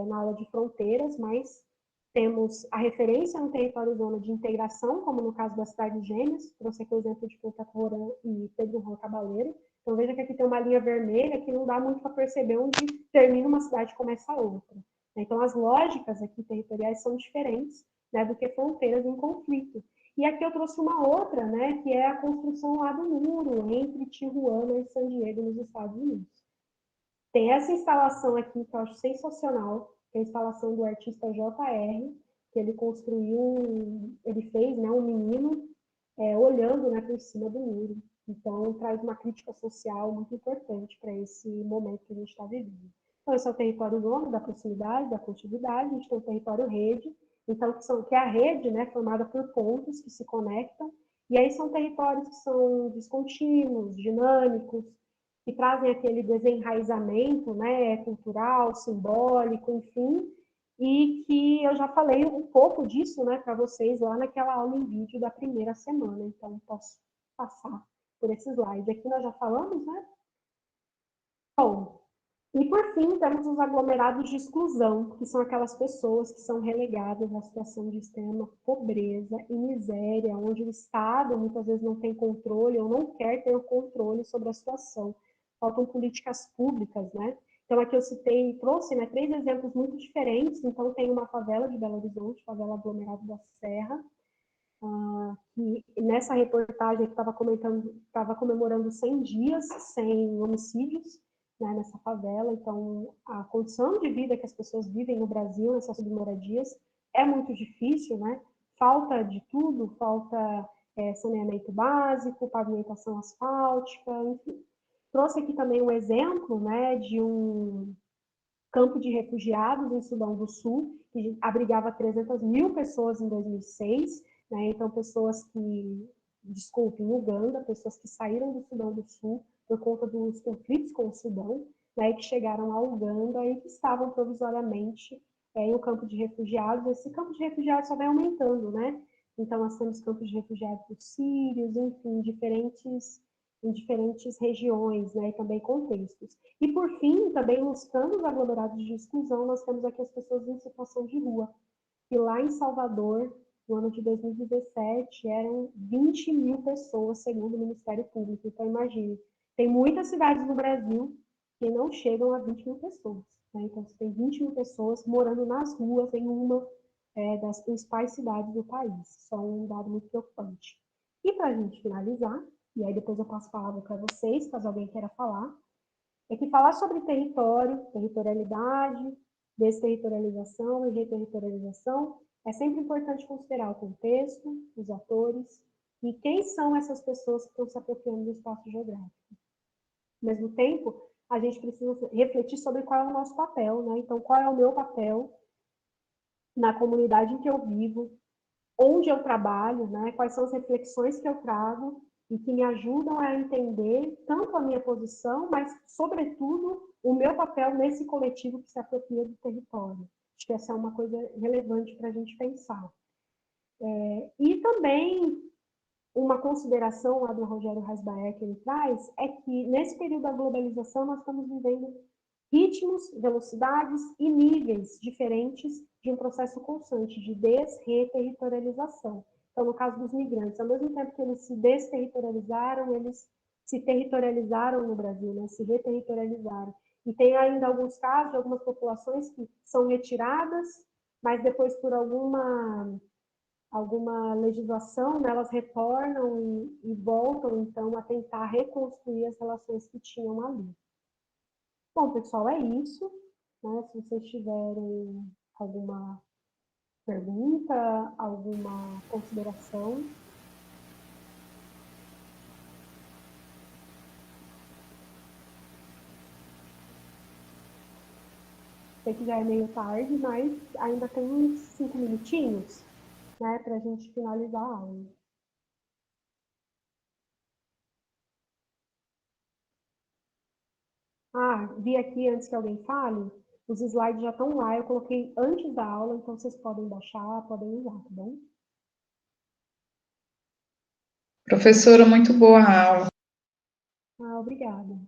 na aula de fronteiras, mas temos a referência no território-zona de integração, como no caso das cidades gêmeas, trouxe aqui o exemplo de Ponta Porã e Pedro Juan Cabaleiro. Então, veja que aqui tem uma linha vermelha que não dá muito para perceber onde termina uma cidade e começa a outra. Então, as lógicas aqui territoriais são diferentes, né, do que fronteiras em conflito. E aqui eu trouxe uma outra, né, que é a construção lá do muro entre Tijuana e San Diego, nos Estados Unidos. Tem essa instalação aqui que eu acho sensacional, que é a instalação do artista J.R., que ele fez, né, um menino olhando, né, por cima do muro. Então, traz uma crítica social muito importante para esse momento que a gente está vivendo. Então, esse é o território urbano, da proximidade, da contiguidade. A gente tem o território rede, então, que é a rede, né, formada por pontos que se conectam. E aí são territórios que são descontínuos, dinâmicos, que trazem aquele desenraizamento, né, cultural, simbólico, enfim, e que eu já falei um pouco disso, né, para vocês lá naquela aula em vídeo da primeira semana. Então, posso passar por esse slide. Aqui nós já falamos, né? Bom, e por fim, temos os aglomerados de exclusão, que são aquelas pessoas que são relegadas à situação de extrema pobreza e miséria, onde o Estado muitas vezes não tem controle ou não quer ter o controle sobre a situação. Faltam políticas públicas, né? Então, aqui eu trouxe, né, 3 exemplos muito diferentes. Então, tem uma favela de Belo Horizonte, favela aglomerado da Serra, que nessa reportagem que estava comemorando 100 dias sem homicídios, né, nessa favela. Então, a condição de vida que as pessoas vivem no Brasil, nessas submoradias, é muito difícil, né? Falta de tudo, falta saneamento básico, pavimentação asfáltica, enfim. Trouxe aqui também um exemplo, né, de um campo de refugiados em Sudão do Sul, que abrigava 300 mil pessoas em 2006, né? Então, em Uganda, pessoas que saíram do Sudão do Sul por conta dos conflitos com o Sudão, né, que chegaram a Uganda e que estavam provisoriamente em um campo de refugiados. Esse campo de refugiados só vai aumentando, né? Então, nós temos campos de refugiados sírios, enfim, em diferentes regiões, né, e também contextos. E, por fim, também nos campos aglomerados de exclusão, nós temos aqui as pessoas em situação de rua. E lá em Salvador, no ano de 2017, eram 20 mil pessoas, segundo o Ministério Público. Então, imagine, tem muitas cidades no Brasil que não chegam a 20 mil pessoas. Né? Então, você tem 20 mil pessoas morando nas ruas em uma das principais cidades do país. Só um dado muito preocupante. E para a gente finalizar, e aí depois eu passo a palavra para vocês, caso alguém queira falar, é que falar sobre território, territorialidade, desterritorialização e reterritorialização, é sempre importante considerar o contexto, os atores e quem são essas pessoas que estão se apropriando do espaço geográfico. Ao mesmo tempo, a gente precisa refletir sobre qual é o nosso papel, né? Então, qual é o meu papel na comunidade em que eu vivo, onde eu trabalho, né? Quais são as reflexões que eu trago e que me ajudam a entender tanto a minha posição, mas, sobretudo, o meu papel nesse coletivo que se apropria do território. Acho que essa é uma coisa relevante para a gente pensar. E também, uma consideração lá do Rogério Hasbaer que ele traz, é que, nesse período da globalização, nós estamos vivendo ritmos, velocidades e níveis diferentes de um processo constante de desreterritorialização. Então, no caso dos migrantes, ao mesmo tempo que eles se desterritorializaram, eles se territorializaram no Brasil, né? Se reterritorializaram. E tem ainda alguns casos de algumas populações que são retiradas, mas depois, por alguma legislação, né, elas retornam e voltam, então, a tentar reconstruir as relações que tinham ali. Bom, pessoal, é isso. Né? Se vocês tiverem alguma pergunta, alguma consideração. Sei que já é meio tarde, mas ainda tem uns 5 minutinhos, né, para a gente finalizar a aula. Vi aqui, antes que alguém fale, os slides já estão lá, eu coloquei antes da aula, então vocês podem baixar, podem usar, tá bom? Professora, muito boa a aula. Obrigada.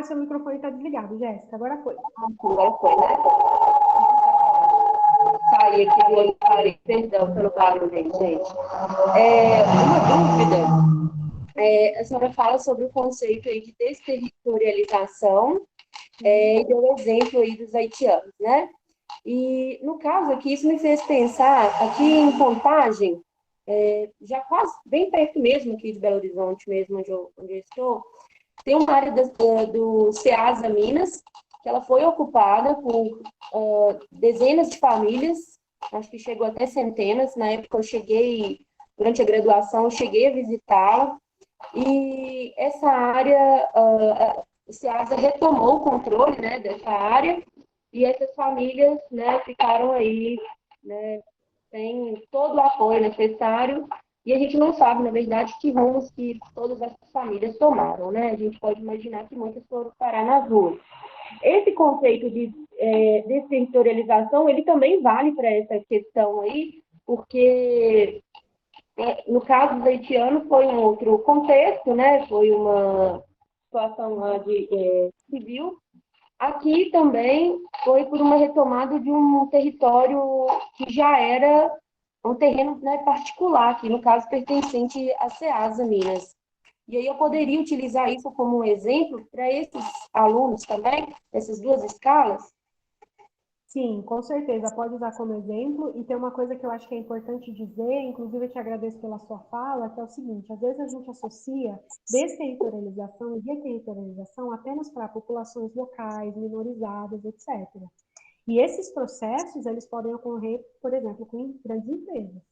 Seu microfone está desligado, Jéssica, agora foi. Agora foi, né? Saí aqui do horário, perdão pelo barulho, gente. Uma dúvida. A senhora fala sobre o conceito aí de desterritorialização e deu o exemplo aí dos haitianos, né? E, no caso aqui, isso me fez pensar, aqui em Contagem, já quase bem perto mesmo aqui de Belo Horizonte, mesmo onde eu estou, tem uma área do Ceasa Minas, que ela foi ocupada por dezenas de famílias, acho que chegou até centenas. Na época eu cheguei, durante a graduação, eu cheguei a visitá-la, e essa área, o Ceasa retomou o controle, né, dessa área, e essas famílias, né, ficaram aí, né, sem todo o apoio necessário, e a gente não sabe, na verdade, que rumos que todas essas famílias tomaram, né? A gente pode imaginar que muitas foram parar nas ruas. Esse conceito de desterritorialização, ele também vale para essa questão aí, porque no caso do haitiano foi um outro contexto, né? Foi uma situação lá de civil. Aqui também foi por uma retomada de um território que já era um terreno, né, particular, que no caso pertencente à Ceasa Minas. E aí eu poderia utilizar isso como um exemplo para esses alunos também, essas duas escalas? Sim, com certeza, pode usar como exemplo. E tem uma coisa que eu acho que é importante dizer, inclusive eu te agradeço pela sua fala, que é o seguinte: às vezes a gente associa desterritorialização e reterritorialização apenas para populações locais, minorizadas, etc. E esses processos, eles podem ocorrer, por exemplo, com grandes empresas.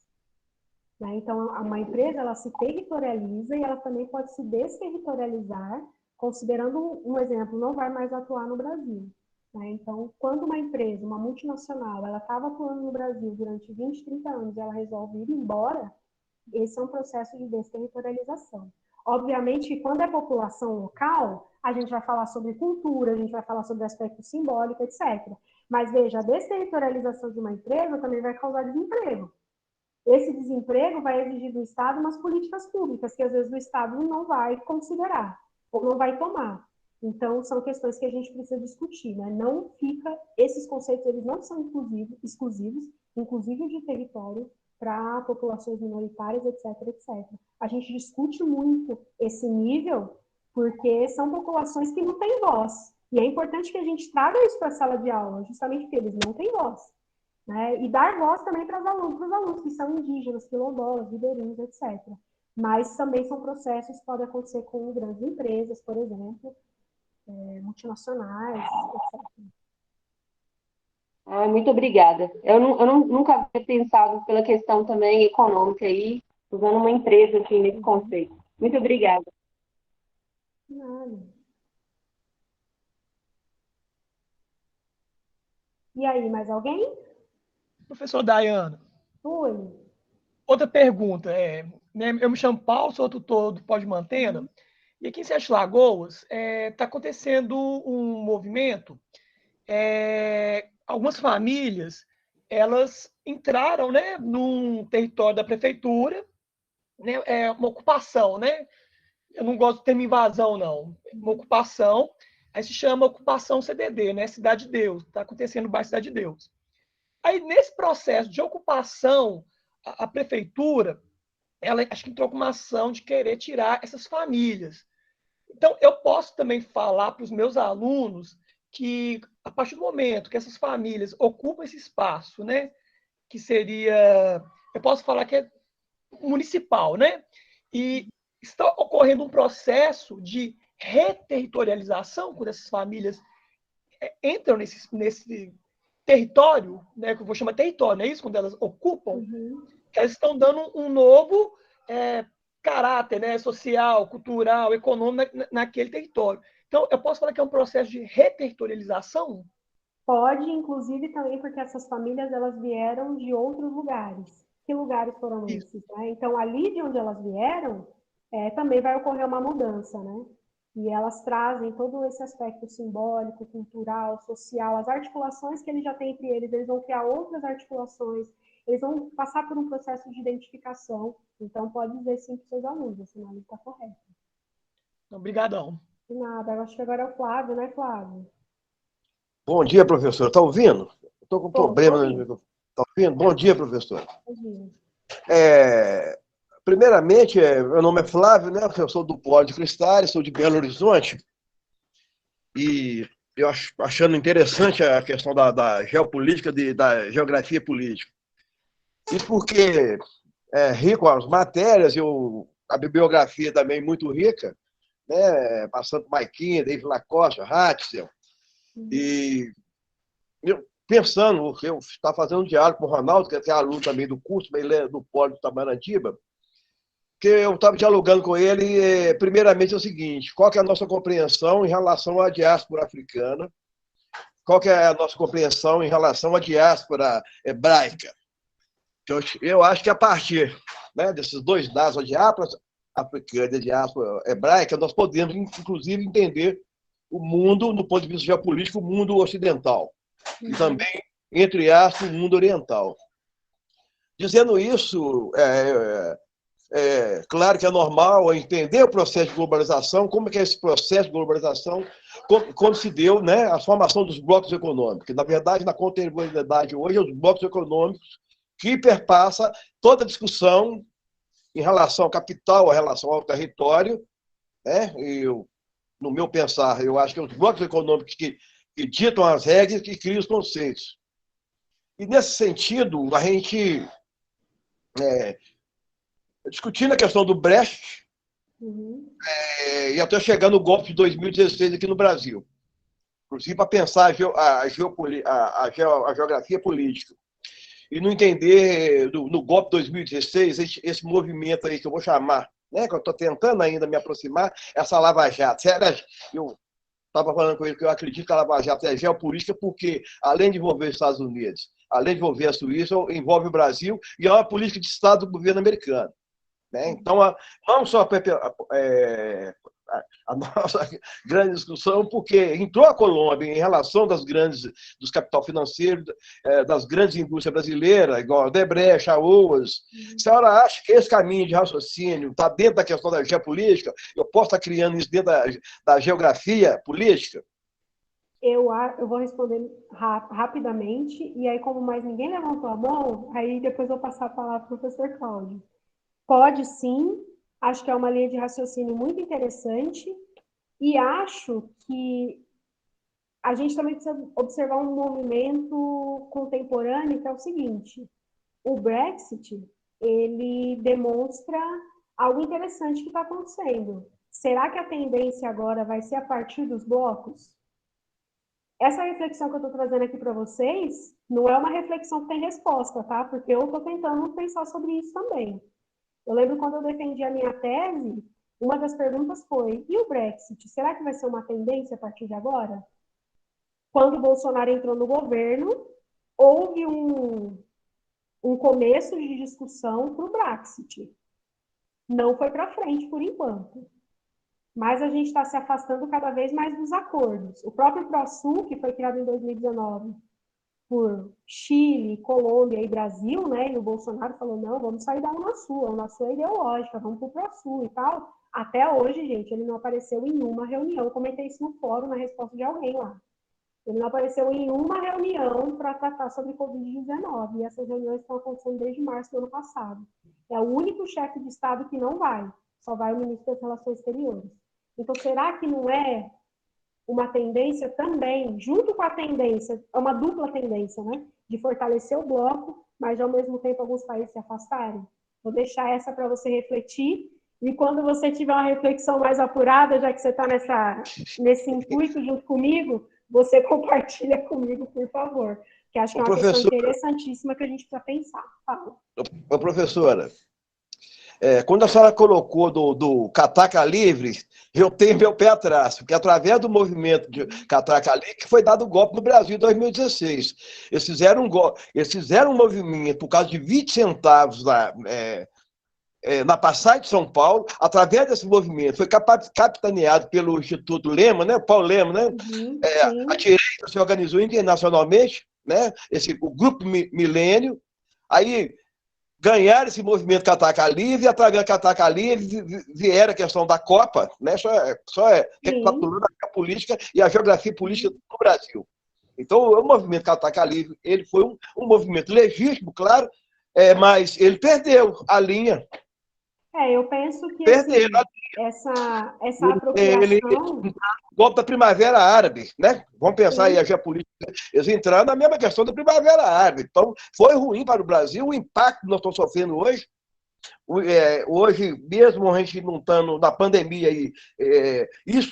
Né? Então, uma empresa, ela se territorializa e ela também pode se desterritorializar, considerando, um exemplo, não vai mais atuar no Brasil. Né? Então, quando uma empresa, uma multinacional, ela estava atuando no Brasil durante 20, 30 anos e ela resolve ir embora, esse é um processo de desterritorialização. Obviamente, quando é população local, a gente vai falar sobre cultura, a gente vai falar sobre aspecto simbólico, etc. Mas, veja, a desterritorialização de uma empresa também vai causar desemprego. Esse desemprego vai exigir do Estado umas políticas públicas que, às vezes, o Estado não vai considerar ou não vai tomar. Então, são questões que a gente precisa discutir, né? Não fica, esses conceitos, eles não são exclusivos, inclusive de território, para populações minoritárias, etc, etc. A gente discute muito esse nível porque são populações que não têm voz. E é importante que a gente traga isso para a sala de aula, justamente porque eles não têm voz. Né? E dar voz também para os alunos que são indígenas, quilombolas, ribeirinhos, etc. Mas também são processos que podem acontecer com grandes empresas, por exemplo, multinacionais, etc. Muito obrigada. Eu nunca havia pensado pela questão também econômica aí, usando uma empresa aqui nesse conceito. Muito obrigada. Nada. E aí, mais alguém? Professor Dayana. Oi. Outra pergunta né, eu me chamo Paulo, sou tutor do Pode Mantena, e aqui em Sete Lagoas está acontecendo um movimento. Algumas famílias elas entraram, né, num território da prefeitura, né, uma ocupação, né? Eu não gosto do termo invasão, não. Uma ocupação, aí se chama ocupação CDD, né? Cidade de Deus. Está acontecendo no bairro Cidade de Deus. Aí, nesse processo de ocupação, a prefeitura, ela acho que entrou com uma ação de querer tirar essas famílias. Então, eu posso também falar para os meus alunos que, a partir do momento que essas famílias ocupam esse espaço, né, que seria, eu posso falar que é municipal, né, e está ocorrendo um processo de reterritorialização, quando essas famílias entram nesse território, né, que eu vou chamar território, não é isso? Quando elas ocupam, elas estão dando um novo caráter, né, social, cultural, econômico naquele território. Então, eu posso falar que é um processo de reterritorialização? Pode, inclusive, também porque essas famílias elas vieram de outros lugares. Que lugares foram esses? Né? Então, ali de onde elas vieram, também vai ocorrer uma mudança, né? E elas trazem todo esse aspecto simbólico, cultural, social, as articulações que eles já têm entre eles vão criar outras articulações, eles vão passar por um processo de identificação. Então, pode dizer sim para os seus alunos, esse nome está correto. Obrigadão. De nada, eu acho que agora é o Flávio, né, Flávio? Bom dia, professor. Está ouvindo? Estou com problema. Está ouvindo? Bom dia, professor. Primeiramente, meu nome é Flávio, né? Eu sou do Polo de Cristais, sou de Belo Horizonte. E eu achando interessante a questão da geopolítica, da geografia política. E porque rico as matérias, a bibliografia também muito rica, né? Passando por Maiquinha, David Lacoste, Hatzel, e eu, pensando, eu estava fazendo um diálogo com o Ronaldo, que é aluno também do curso, do Polo de Tamarantiba, que eu estava dialogando com ele, primeiramente é o seguinte: qual que é a nossa compreensão em relação à diáspora africana? Qual que é a nossa compreensão em relação à diáspora hebraica? Eu acho que a partir, né, desses dois dados, a diáspora africana e a diáspora hebraica, nós podemos, inclusive, entender o mundo, do ponto de vista geopolítico, o mundo ocidental. E também, entre aspas, o mundo oriental. Dizendo isso, claro que é normal entender o processo de globalização, como é que é esse processo de globalização, como se deu, né, a formação dos blocos econômicos. Na verdade, na contemporaneidade hoje, os blocos econômicos que perpassa toda a discussão em relação ao capital, em relação ao território, né? No meu pensar, eu acho que os blocos econômicos que ditam as regras, que criam os conceitos. E, nesse sentido, a gente, discutindo a questão do Brecht, e até chegando no golpe de 2016 aqui no Brasil, inclusive para pensar a geografia política. E não entender, no golpe de 2016, esse movimento aí que eu vou chamar, né, que eu estou tentando ainda me aproximar, essa Lava Jato. Eu estava falando com ele que eu acredito que a Lava Jato é geopolítica porque, além de envolver os Estados Unidos, além de envolver a Suíça, envolve o Brasil e é uma política de Estado do governo americano. Né? Então, não só a nossa grande discussão, porque entrou a Colômbia em relação dos capital financeiro, das grandes indústrias brasileiras, igual a Odebrecht, a Oas. A senhora acha que esse caminho de raciocínio está dentro da questão da geopolítica? Eu posso estar criando isso dentro da geografia política? Eu vou responder rapidamente, e aí, como mais ninguém levantou a mão, aí depois eu vou passar a palavra para o professor Cláudio. Pode sim, acho que é uma linha de raciocínio muito interessante, e acho que a gente também precisa observar um movimento contemporâneo, que é o seguinte: o Brexit, ele demonstra algo interessante que está acontecendo. Será que a tendência agora vai ser a partir dos blocos? Essa reflexão que eu estou trazendo aqui para vocês não é uma reflexão que tem resposta, tá? Porque eu estou tentando pensar sobre isso também. Eu lembro quando eu defendi a minha tese, uma das perguntas foi: e o Brexit? Será que vai ser uma tendência a partir de agora? Quando o Bolsonaro entrou no governo, houve um começo de discussão para o Brexit. Não foi para frente por enquanto. Mas a gente está se afastando cada vez mais dos acordos. O próprio ProSul, que foi criado em 2019 por Chile, Colômbia e Brasil, né? E o Bolsonaro falou: não, vamos sair da Unasul, a Unasul é ideológica, vamos para o ProSul e tal. Até hoje, gente, ele não apareceu em uma reunião. Eu comentei isso no fórum, na resposta de alguém lá. Ele não apareceu em uma reunião para tratar sobre Covid-19. E essas reuniões estão acontecendo desde março do ano passado. É o único chefe de Estado que não vai. Só vai o ministro das Relações Exteriores. Então, será que não é uma tendência também, junto com a tendência, é uma dupla tendência, né? De fortalecer o bloco, mas ao mesmo tempo alguns países se afastarem? Vou deixar essa para você refletir. E quando você tiver uma reflexão mais apurada, já que você está nesse intuito junto comigo, você compartilha comigo, por favor. Que acho que é uma questão interessantíssima que a gente precisa pensar. Fala. Professora, quando a senhora colocou do Catraca Livre, eu tenho meu pé atrás, porque através do movimento de Catraca Livre que foi dado o golpe no Brasil em 2016. Eles fizeram um movimento por causa de 20 centavos lá, na passagem de São Paulo. Através desse movimento, foi capitaneado pelo Instituto Lema, né? Paulo Lema, né? A direita se organizou internacionalmente, né? O Grupo Milênio. Aí ganharam esse movimento Catraca Livre, e através do Catraca Livre vieram a questão da Copa, né? Só recapitulando a política e a geografia política do Brasil. Então, o movimento Catraca Livre, ele foi um movimento legítimo, claro, mas ele perdeu a linha. Eu penso que assim, essa apropriação... O golpe da Primavera Árabe, né? Vamos pensar aí a geopolítica. Eles entraram na mesma questão da Primavera Árabe. Então, foi ruim para o Brasil. O impacto que nós estamos sofrendo hoje, Hoje, mesmo a gente não estando na pandemia,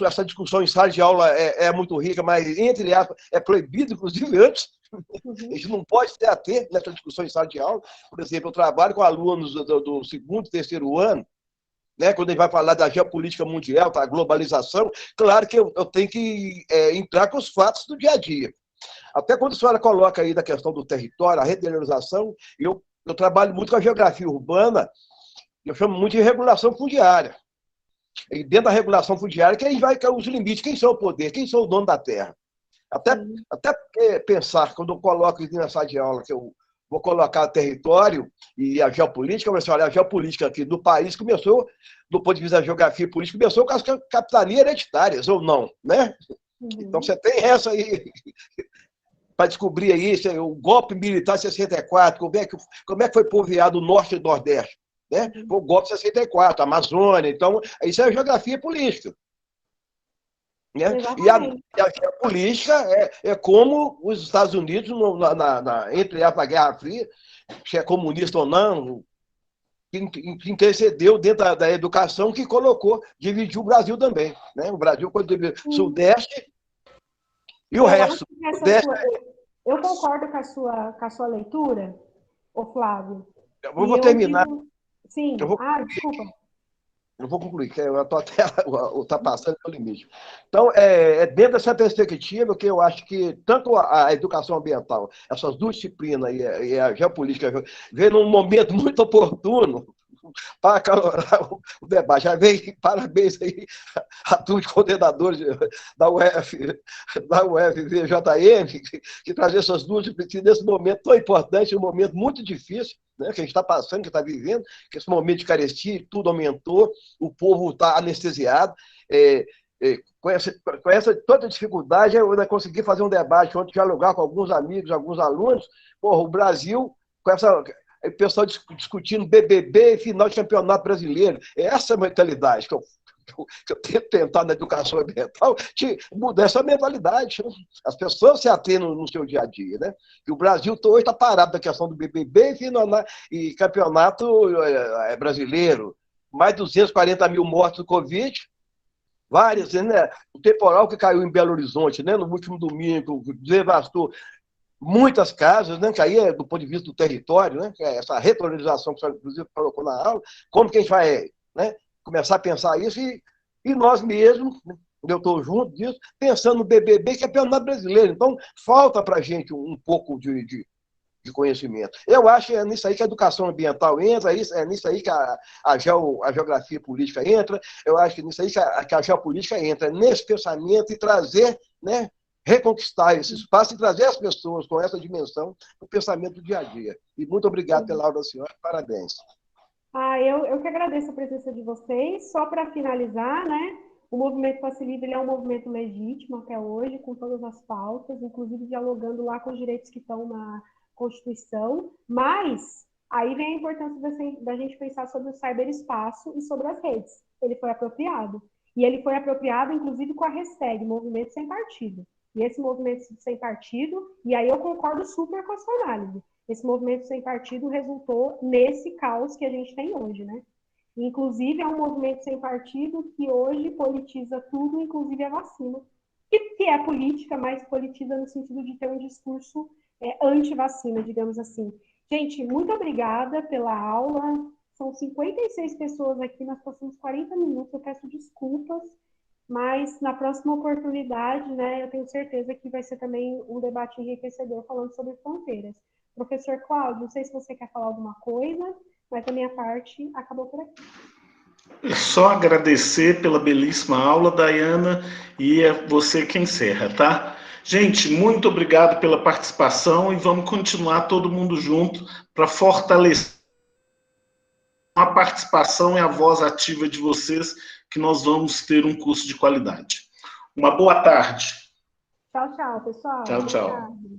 essa discussão em sala de aula é muito rica, mas, entre aspas, é proibido, inclusive, antes. A gente não pode se ater nessa discussão em sala de aula. Por exemplo, eu trabalho com alunos do segundo e terceiro ano, né, quando a gente vai falar da geopolítica mundial, da globalização, claro que eu tenho que entrar com os fatos do dia a dia. Até quando a senhora coloca aí da questão do território, a regionalização, eu trabalho muito com a geografia urbana, eu chamo muito de regulação fundiária. E dentro da regulação fundiária, quem vai os limites, quem são o poder, quem são o dono da terra. Até pensar, quando eu coloco isso na sala de aula, que eu vou colocar o território e a geopolítica, mas olha, a geopolítica aqui do país começou, do ponto de vista da geografia política, começou com as capitanias hereditárias, ou não, né? Então você tem essa aí, para descobrir aí, o golpe militar de 64, como é que foi povoado o norte e o nordeste, né? Foi o golpe de 64, a Amazônia, então, isso é geografia política. Né? E a geopolítica é como os Estados Unidos, entre a Guerra Fria, se é comunista ou não, que intercedeu dentro da educação, que dividiu o Brasil também. Né? O Brasil, quando dividiu o Sudeste e o resto. Eu concordo com a sua leitura, ô Flávio. Eu vou terminar. Sim, desculpa. Eu vou concluir, que a tua tela está passando pelo limite. Então, dentro dessa perspectiva que eu acho que tanto a educação ambiental, essas duas disciplinas e a geopolítica, vem num momento muito oportuno para acalorar o debate. Já vem, parabéns aí a turma de coordenadores da UFVJM, que traz essas duas disciplinas nesse momento tão importante, um momento muito difícil, né, que a gente está passando, que está vivendo, que esse momento de carestia, tudo aumentou, o povo está anestesiado. Com essa toda dificuldade, eu ainda consegui fazer um debate, ontem dialogar com alguns amigos, alguns alunos. O Brasil, com o pessoal discutindo BBB e final de campeonato brasileiro. É essa mentalidade que eu tento tentar na educação ambiental, mudar essa mentalidade. As pessoas se atendem no seu dia a dia. Né? E o Brasil hoje está parado na questão do BBB e campeonato brasileiro. Mais de 240 mil mortos do Covid. Várias, né? O temporal que caiu em Belo Horizonte, né? No último domingo, devastou muitas casas, né? Que aí é do ponto de vista do território, né? Que é essa retornização que você, inclusive, colocou na aula. Como que a gente vai, né, começar a pensar isso e nós mesmos, eu estou junto disso, pensando no BBB, que é campeonato brasileiro. Então, falta para a gente um pouco de conhecimento. Eu acho que é nisso aí que a educação ambiental entra, é nisso aí que a geografia política entra, eu acho que é nisso aí que a geopolítica entra, nesse pensamento e trazer, né, reconquistar esse espaço e trazer as pessoas com essa dimensão do pensamento do dia a dia. E muito obrigado pela aula da senhora, parabéns. Eu que agradeço a presença de vocês. Só para finalizar, né, o movimento Passe Livre é um movimento legítimo até hoje, com todas as pautas, inclusive dialogando lá com os direitos que estão na Constituição, mas aí vem a importância da gente pensar sobre o cyberespaço e sobre as redes. Ele foi apropriado. E ele foi apropriado, inclusive, com a hashtag Movimento Sem Partido. E esse Movimento Sem Partido, e aí eu concordo super com a sua análise, esse Movimento Sem Partido resultou nesse caos que a gente tem hoje, né? Inclusive, é um movimento sem partido que hoje politiza tudo, inclusive a vacina. Que é política, mas politiza no sentido de ter um discurso anti-vacina, digamos assim. Gente, muito obrigada pela aula. São 56 pessoas aqui, nós passamos 40 minutos, eu peço desculpas, mas na próxima oportunidade, né, eu tenho certeza que vai ser também um debate enriquecedor falando sobre fronteiras. Professor Cláudio, não sei se você quer falar alguma coisa, mas da minha parte, acabou por aqui. É só agradecer pela belíssima aula, Dayana, e é você que encerra, tá? Gente, muito obrigado pela participação e vamos continuar todo mundo junto para fortalecer a participação e a voz ativa de vocês, que nós vamos ter um curso de qualidade. Uma boa tarde. Tchau, tchau, pessoal. Tchau, tchau. Obrigada.